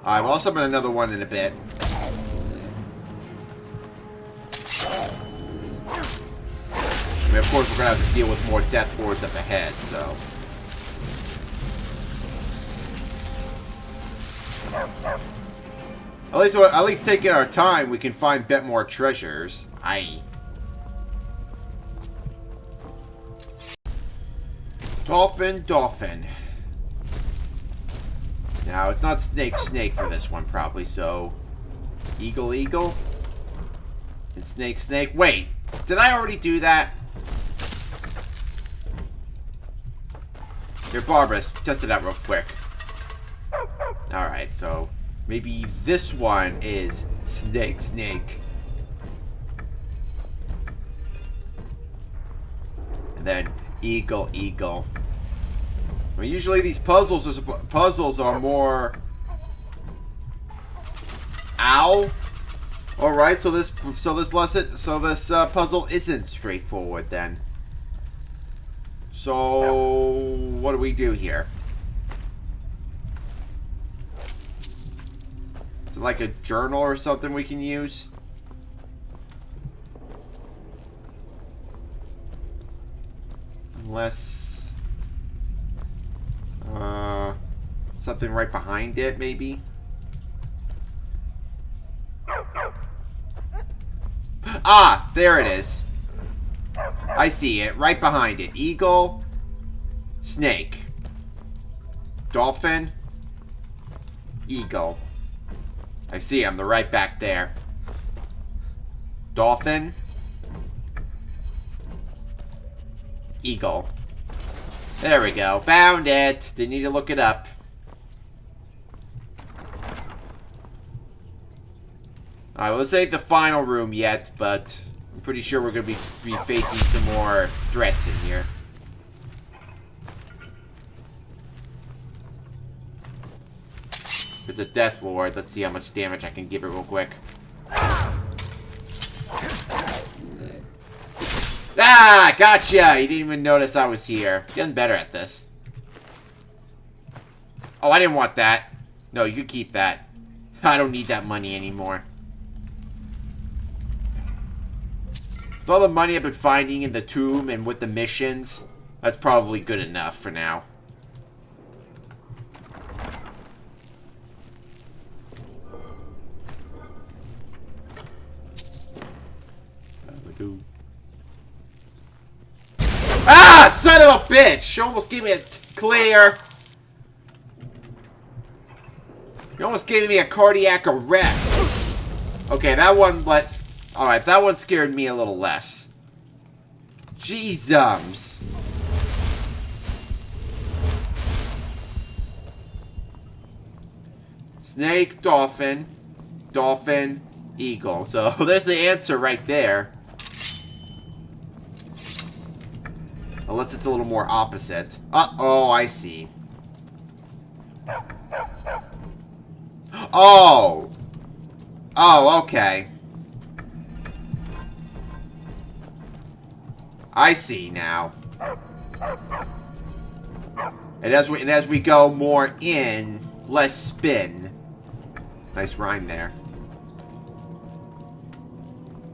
Alright, we'll summon another one in a bit. I mean, of course, we're gonna have to deal with more Death Lords up ahead, so... At least taking our time, we can find bet more treasures. Aye. Dolphin. Now, it's not snake for this one, probably, so... Eagle. And snake. Wait, did I already do that? Here, Barbara, test it out real quick. Alright, so... Maybe this one is snake. And then eagle. Well, usually these puzzles are more... Ow! Alright, so this puzzle isn't straightforward then. So what do we do here? Is it like a journal or something we can use? Unless... something right behind it, maybe? Ah! There it is. I see it. Right behind it. Eagle. Snake. Dolphin. Eagle. I see him. They're right back there. Dolphin. Eagle. There we go. Found it. Didn't need to look it up. Alright, well, this ain't the final room yet, but I'm pretty sure we're going to be facing some more threats in here. If it's a Death Lord, let's see how much damage I can give it real quick. Ah, gotcha! You didn't even notice I was here. Getting better at this. Oh, I didn't want that. No, you can keep that. I don't need that money anymore. With all the money I've been finding in the tomb and with the missions, that's probably good enough for now. Ah! Son of a bitch! You almost gave me a clear. You almost gave me a cardiac arrest. Okay, that one lets... Alright, that one scared me a little less. Jeezums. Snake, dolphin, eagle. So, there's the answer right there. Unless it's a little more opposite. Uh-oh, I see. Oh! Oh, okay. I see now. And as we go more in, less spin. Nice rhyme there.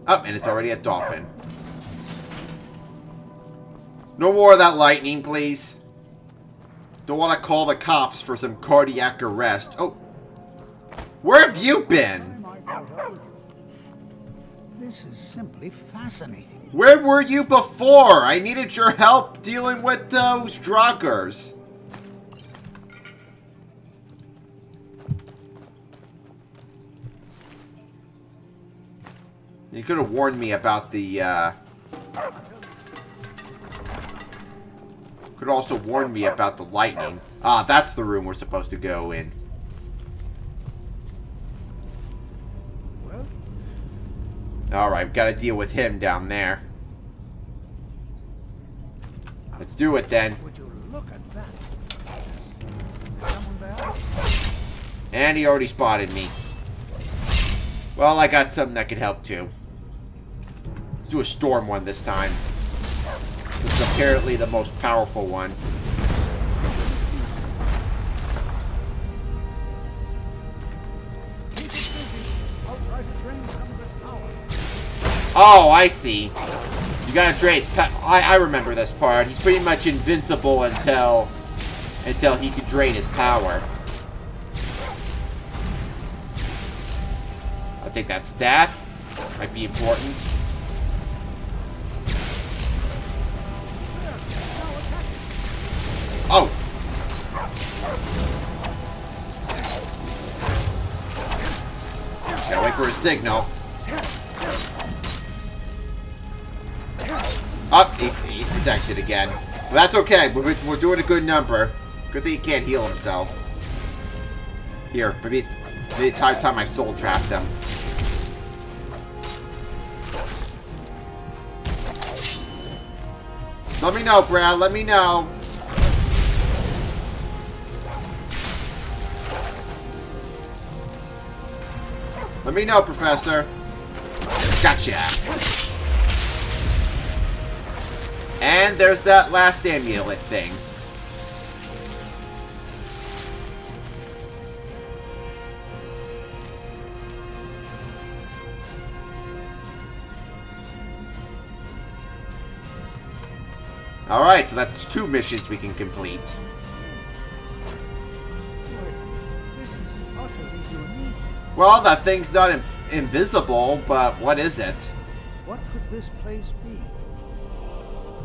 Oh, and it's already a dolphin. No more of that lightning, please. Don't want to call the cops for some cardiac arrest. Oh. Where have you been?
This is simply fascinating.
Where were you before? I needed your help dealing with those druggers. You could have warned me about the, could also warn me about the lightning. Ah, that's the room we're supposed to go in. Alright, gotta deal with him down there. Let's do it then.
Would you look at that? Is someone there?
And he already spotted me. Well, I got something that could help too. Let's do a storm one this time. It's apparently the most powerful one. Oh, I see. You gotta drain. I remember this part. He's pretty much invincible until he can drain his power. I'll take that staff. Might be important. Oh! Gotta wait for a signal. Up, he's protected again. But that's okay. We're doing a good number. Good thing he can't heal himself. Here, maybe time I soul trapped him. Let me know, Brad. Let me know. Let me know, Professor. Gotcha. And there's that last amulet thing. Alright, so that's 2 missions we can complete.
This is utterly unique.
Well, that thing's not invisible, but what is it?
What could this place be?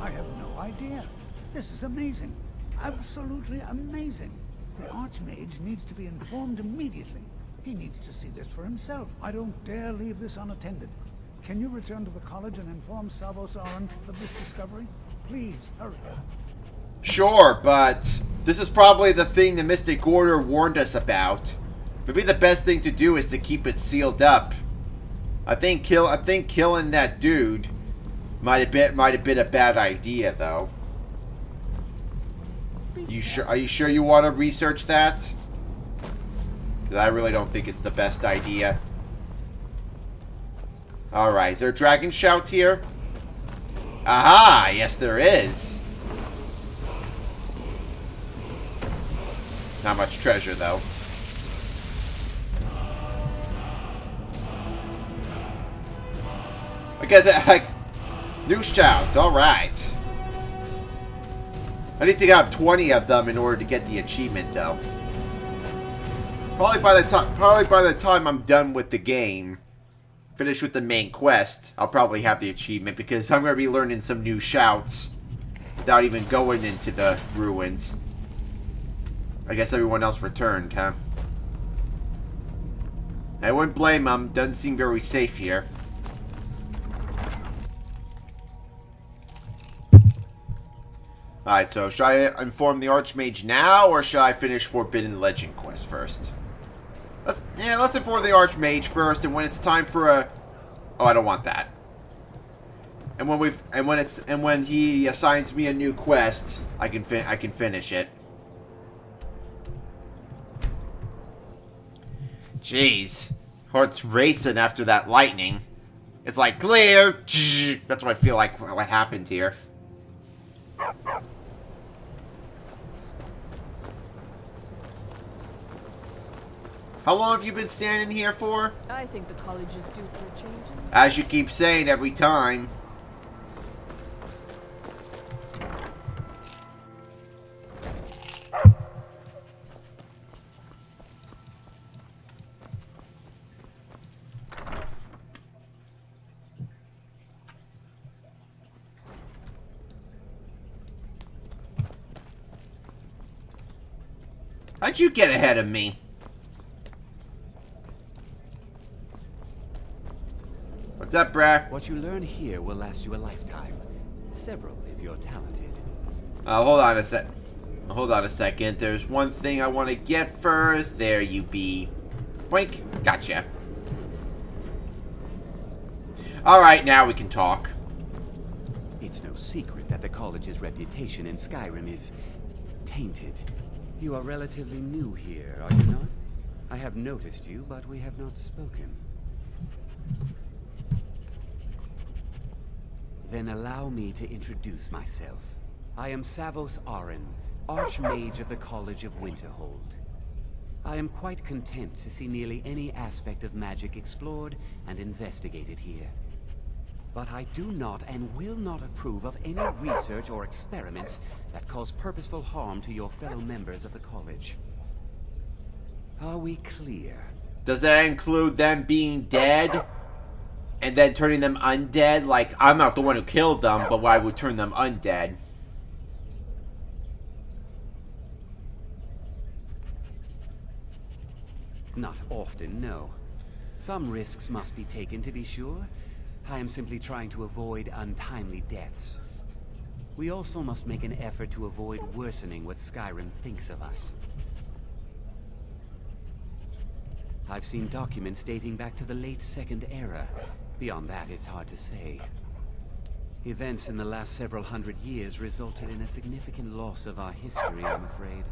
I have no idea. This is amazing. Absolutely amazing. The Archmage needs to be informed immediately. He needs to see this for himself. I don't dare leave this unattended. Can you return to the college and inform Savos Aran of this discovery? Please, hurry.
Sure, but this is probably the thing the Mystic Order warned us about. Maybe the best thing to do is to keep it sealed up. I think killing that dude might have been a bad idea, though. You sure? Are you sure you want to research that? 'Cause I really don't think it's the best idea. All right, is there a dragon shout here? Aha! Yes, there is. Not much treasure, though. I guess new shouts. All right. I need to have 20 of them in order to get the achievement, though. Probably by the time I'm done with the game, finish with the main quest, I'll probably have the achievement because I'm going to be learning some new shouts without even going into the ruins. I guess everyone else returned, huh? I wouldn't blame them. Doesn't seem very safe here. Alright, so should I inform the Archmage now, or should I finish Forbidden Legend quest first? Let's inform the Archmage first, and when it's time for a... Oh, I don't want that. And when he assigns me a new quest, I can finish it. Jeez, heart's racing after that lightning. It's like clear. That's what I feel like. What happened here? How long have you been standing here for?
I think the college is due for a change.
As you keep saying every time. How'd you get ahead of me? What's up, Brad?
What you learn here will last you a lifetime. Several, if you're talented.
Hold on a sec. Hold on a second. There's one thing I want to get first. There you be. Boink. Gotcha. Alright, now we can talk.
It's no secret that the college's reputation in Skyrim is tainted. You are relatively new here, are you not? I have noticed you, but we have not spoken. Then allow me to introduce myself. I am Savos Arin, Archmage of the College of Winterhold. I am quite content to see nearly any aspect of magic explored and investigated here. But I do not and will not approve of any research or experiments that cause purposeful harm to your fellow members of the college. Are we clear?
Does that include them being dead? And then turning them undead? Like, I'm not the one who killed them, but why would turn them undead?
Not often, no. Some risks must be taken to be sure. I am simply trying to avoid untimely deaths. We also must make an effort to avoid worsening what Skyrim thinks of us. I've seen documents dating back to the late Second Era. Beyond that, it's hard to say. Events in the last several hundred years resulted in a significant loss of our history, I'm afraid.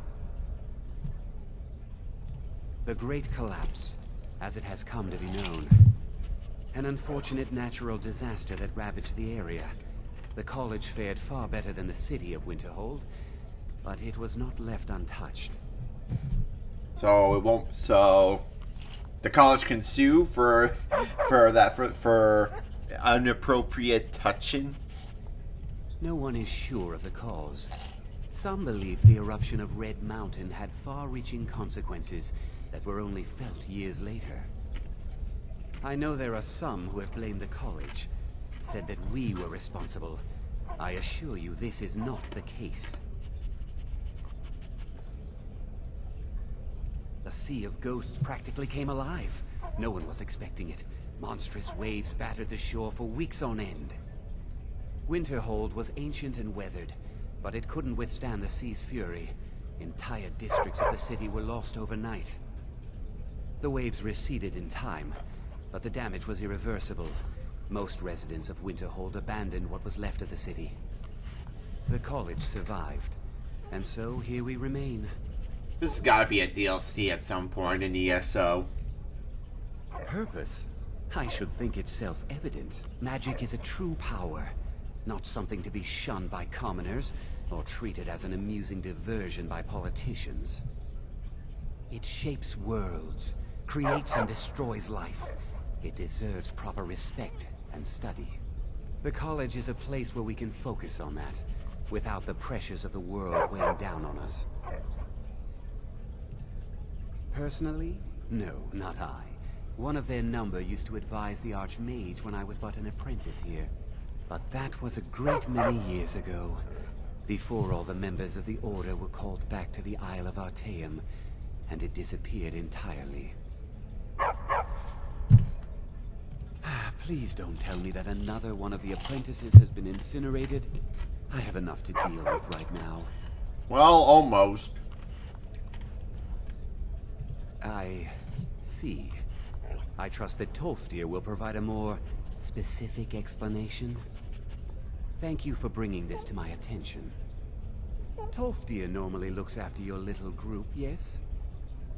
The Great Collapse, as it has come to be known. An unfortunate natural disaster that ravaged the area. The college fared far better than the city of Winterhold, but it was not left untouched.
So it won't. So the college can sue for inappropriate touching.
No one is sure of the cause. Some believe the eruption of Red Mountain had far-reaching consequences that were only felt years later. I know there are some who have blamed the college, said that we were responsible. I assure you this is not the case. The Sea of Ghosts practically came alive. No one was expecting it. Monstrous waves battered the shore for weeks on end. Winterhold was ancient and weathered, but it couldn't withstand the sea's fury. Entire districts of the city were lost overnight. The waves receded in time, but the damage was irreversible. Most residents of Winterhold abandoned what was left of the city. The college survived, and so here we remain.
This has got to be a DLC at some point in ESO.
Purpose? I should think it's self-evident. Magic is a true power, not something to be shunned by commoners, or treated as an amusing diversion by politicians. It shapes worlds, creates and destroys life. It deserves proper respect and study. The college is a place where we can focus on that, without the pressures of the world weighing down on us. Personally? No, not I. One of their number used to advise the Archmage when I was but an apprentice here. But that was a great many years ago, before all the members of the Order were called back to the Isle of Artaeum, and it disappeared entirely. Please don't tell me that another one of the apprentices has been incinerated. I have enough to deal with right now.
Well, almost.
I see. I trust that Tolfdir will provide a more specific explanation. Thank you for bringing this to my attention. Tolfdir normally looks after your little group, yes?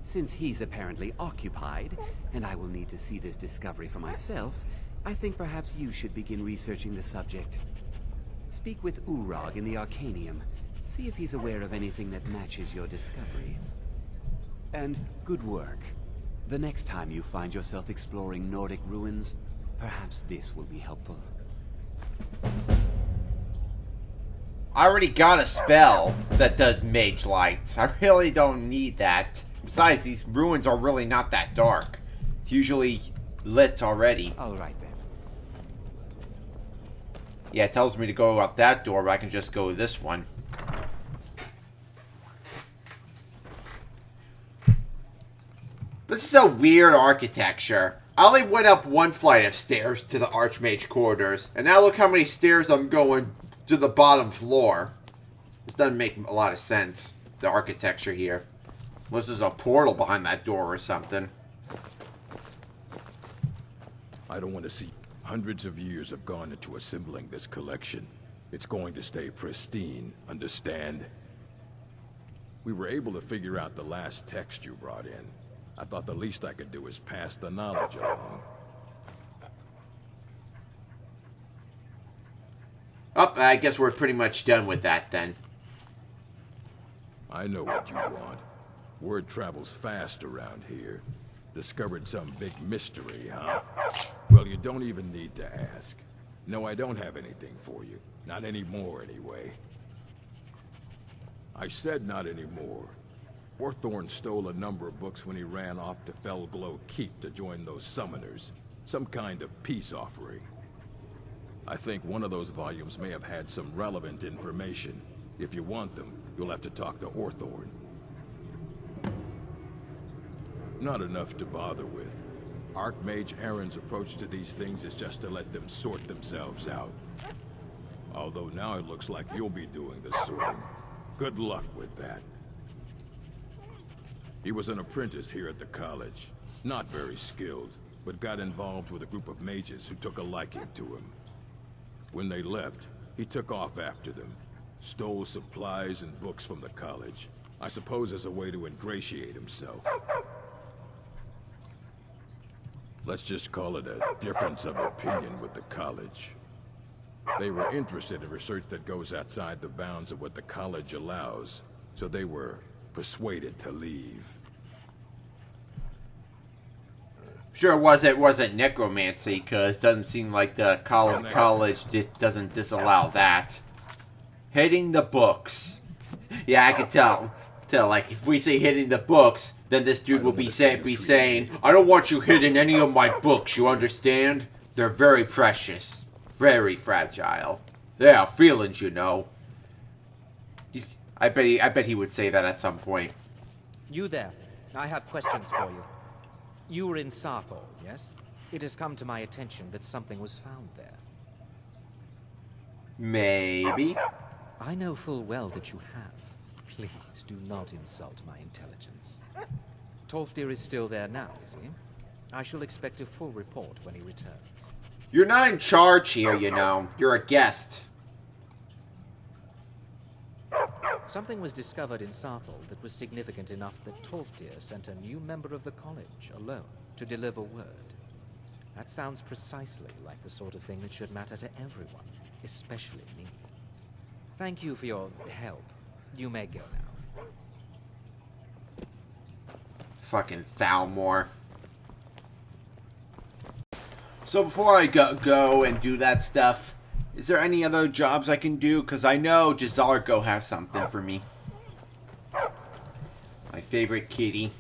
Since he's apparently occupied, and I will need to see this discovery for myself, I think perhaps you should begin researching the subject. Speak with Urag in the Arcanium. See if he's aware of anything that matches your discovery. And good work. The next time you find yourself exploring Nordic ruins, perhaps this will be helpful.
I already got a spell that does Mage Light. I really don't need that. Besides, these ruins are really not that dark. It's usually lit already.
Alright then.
Yeah, it tells me to go out that door, but I can just go this one. This is a weird architecture. I only went up one flight of stairs to the Archmage quarters, and now look how many stairs I'm going to the bottom floor. This doesn't make a lot of sense, the architecture here. Unless there's a portal behind that door or something.
I don't want to see. Hundreds of years have gone into assembling this collection. It's going to stay pristine, understand? We were able to figure out the last text you brought in. I thought the least I could do is pass the knowledge along.
Oh, I guess we're pretty much done with that then.
I know what you want. Word travels fast around here. Discovered some big mystery, huh? Well, you don't even need to ask. No, I don't have anything for you. Not anymore, anyway. I said not anymore. Hawthorne stole a number of books when he ran off to Felglow Keep to join those summoners. Some kind of peace offering. I think one of those volumes may have had some relevant information. If you want them, you'll have to talk to Hawthorne. Not enough to bother with. Archmage Aaron's approach to these things is just to let them sort themselves out. Although now it looks like you'll be doing the sorting. Good luck with that. He was an apprentice here at the college. Not very skilled, but got involved with a group of mages who took a liking to him. When they left, he took off after them. Stole supplies and books from the college. I suppose as a way to ingratiate himself. Let's just call it a difference of opinion with the college. They were interested in research that goes outside the bounds of what the college allows, so they were persuaded to leave.
Sure it wasn't necromancy, because it doesn't seem like the college doesn't disallow that. Hitting the books. Yeah, I can tell. Like, if we say hitting the books, then this dude will be saying, I don't want you hitting any of my books, you understand? They're very precious. Very fragile. They are feelings, you know. I bet he would say that at some point.
You there. I have questions for you. You were in Sarthol, yes? It has come to my attention that something was found there.
Maybe.
I know full well that you have. Please do not insult my intelligence. Tolfdir is still there now, is he? I shall expect a full report when he returns.
You're not in charge here, you know. You're a guest.
Something was discovered in Sarthol that was significant enough that Tolfdir sent a new member of the college alone to deliver word. That sounds precisely like the sort of thing that should matter to everyone, especially me. Thank you for your help. You may go now.
Fucking Thalmor. So before I go and do that stuff, is there any other jobs I can do? Because I know Jazargo has something for me. My favorite kitty.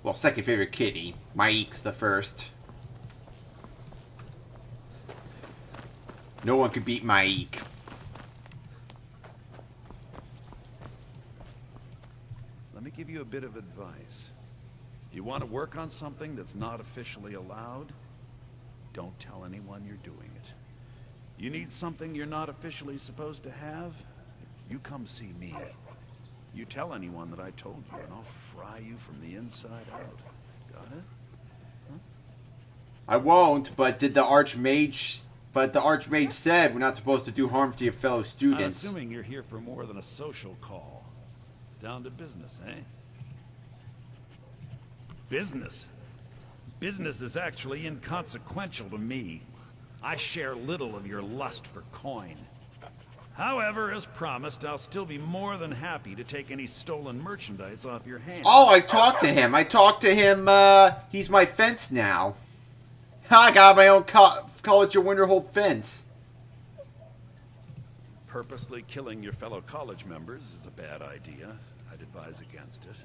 Well, second favorite kitty. Mike's the first. No one can beat Mike.
Let me give you a bit of advice. You want to work on something that's not officially allowed? Don't tell anyone you're doing it. You need something you're not officially supposed to have? You come see me. You tell anyone that I told you, and I'll fry you from the inside out. Got it? Huh?
I won't, but did the Archmage... But the Archmage said we're not supposed to do harm to your fellow students.
I'm assuming you're here for more than a social call. Down to business, eh? Business? Business is actually inconsequential to me. I share little of your lust for coin. However, as promised, I'll still be more than happy to take any stolen merchandise off your hands.
Oh, I talked to him. He's my fence now. I got my own College of Winterhold fence.
Purposely killing your fellow college members is a bad idea. I'd advise against it.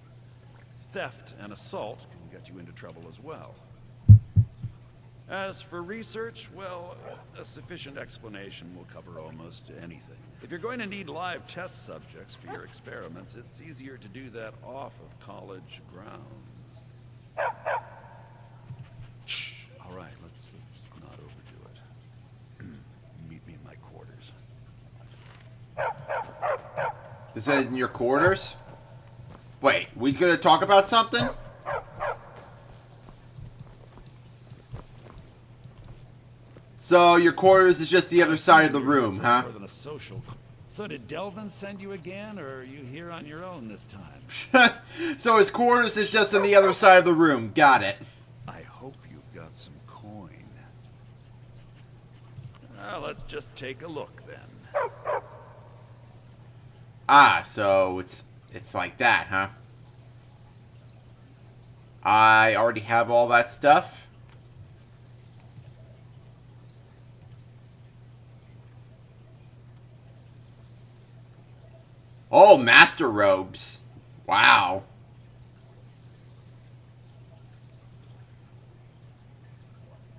Theft and assault can get you into trouble as well. As for research, well, a sufficient explanation will cover almost anything. If you're going to need live test subjects for your experiments, it's easier to do that off of college grounds. Shh. All right, let's not overdo it. Meet me in my quarters.
This is in your quarters? Wait, we gonna talk about something? So your quarters is just the other side of the room, huh?
More than a social. So did Delvin send you again, or are you here on your own this time?
So his quarters is just on the other side of the room. Got it.
I hope you've got some coin. Let's just take a look then.
Ah, so it's like that, huh? I already have all that stuff. Oh, master robes. Wow.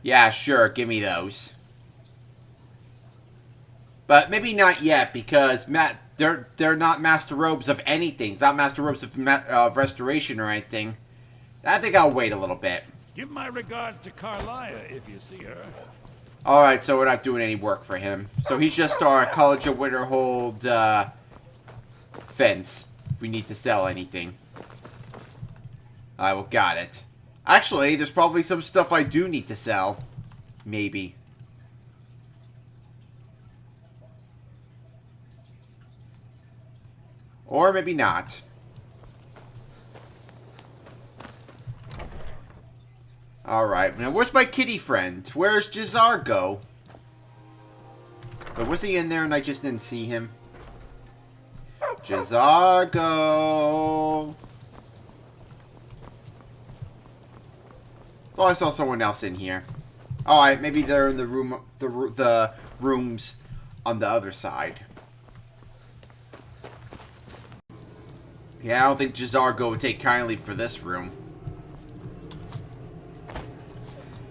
Yeah, sure, give me those. But maybe not yet, because they're not master robes of anything. It's not master robes of restoration or anything. I think I'll wait a little bit.
Give my regards to Carlia if you see her.
Alright, so we're not doing any work for him. So he's just our College of Winterhold fence. If we need to sell anything. Alright, well, got it. Actually, there's probably some stuff I do need to sell. Maybe. Or maybe not. Alright, now where's my kitty friend? Where's Jazargo? But was he in there and I just didn't see him? Jazargo! Oh, I saw someone else in here. Alright, maybe they're in the room, the rooms on the other side. Yeah, I don't think Jazargo would take kindly for this room.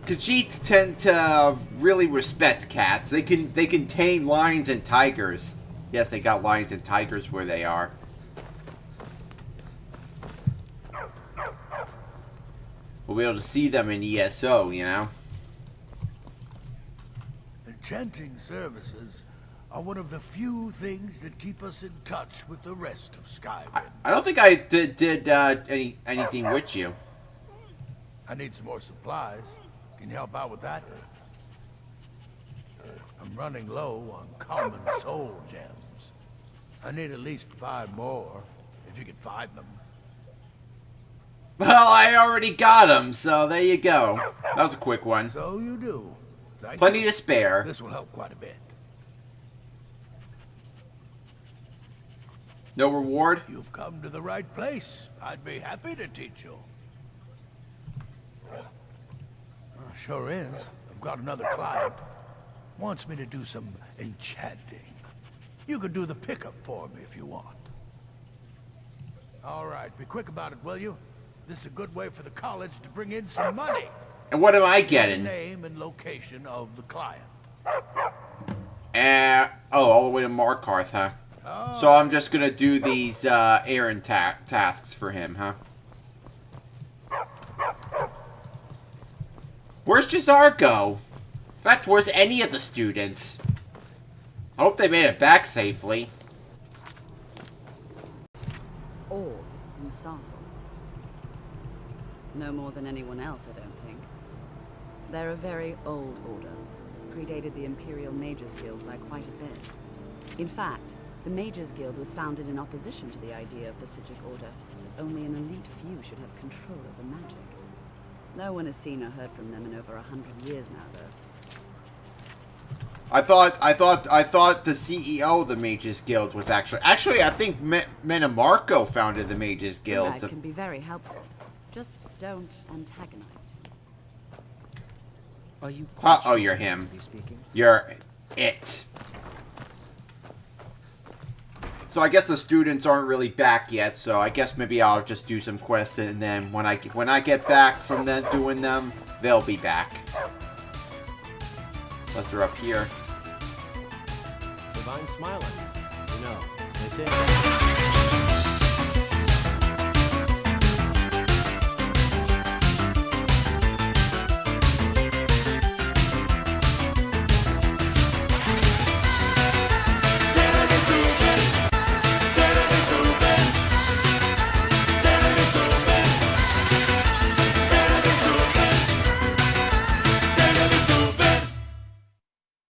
Khajiit tend to really respect cats. They can tame lions and tigers. Yes, they got lions and tigers where they are. We'll be able to see them in ESO, you know?
Enchanting services are one of the few things that keep us in touch with the rest of Skyrim.
I don't think I did anything with you.
I need some more supplies. Can you help out with that? I'm running low on common soul gems. I need at least 5 more, if you can find them.
Well, I already got them, so there you go. That was a quick one.
So you do.
Plenty to spare.
This will help quite a bit.
No reward?
You've come to the right place. I'd be happy to teach you. Sure is. I've got another client. Wants me to do some enchanting. You could do the pickup for me if you want. All right, be quick about it, will you? This is a good way for the college to bring in some money.
And what am I getting?
The name and location of the client.
All the way to Markarth, huh? Oh. So I'm just gonna do these errand tasks for him, huh? Where's Jazargo? In fact, where's any of the students? I hope they made it back safely.
Or in Sarthal. No more than anyone else, I don't think. They're a very old order. Predated the Imperial Mages Guild by quite a bit. In fact, the Mages Guild was founded in opposition to the idea of the Psijic Order. Only an elite few should have control over magic. No one has seen or heard from them in over 100 years now, though.
I thought the CEO of the Mages Guild was actually I think Menamarco founded the Mages Guild.
That can be very helpful. Just don't antagonize him.
Are you?
Oh, you're him. You're it. So I guess the students aren't really back yet. So I guess maybe I'll just do some quests, and then when I get back from them doing them, they'll be back. Unless they're up here.
Divine smiling. You know, they say.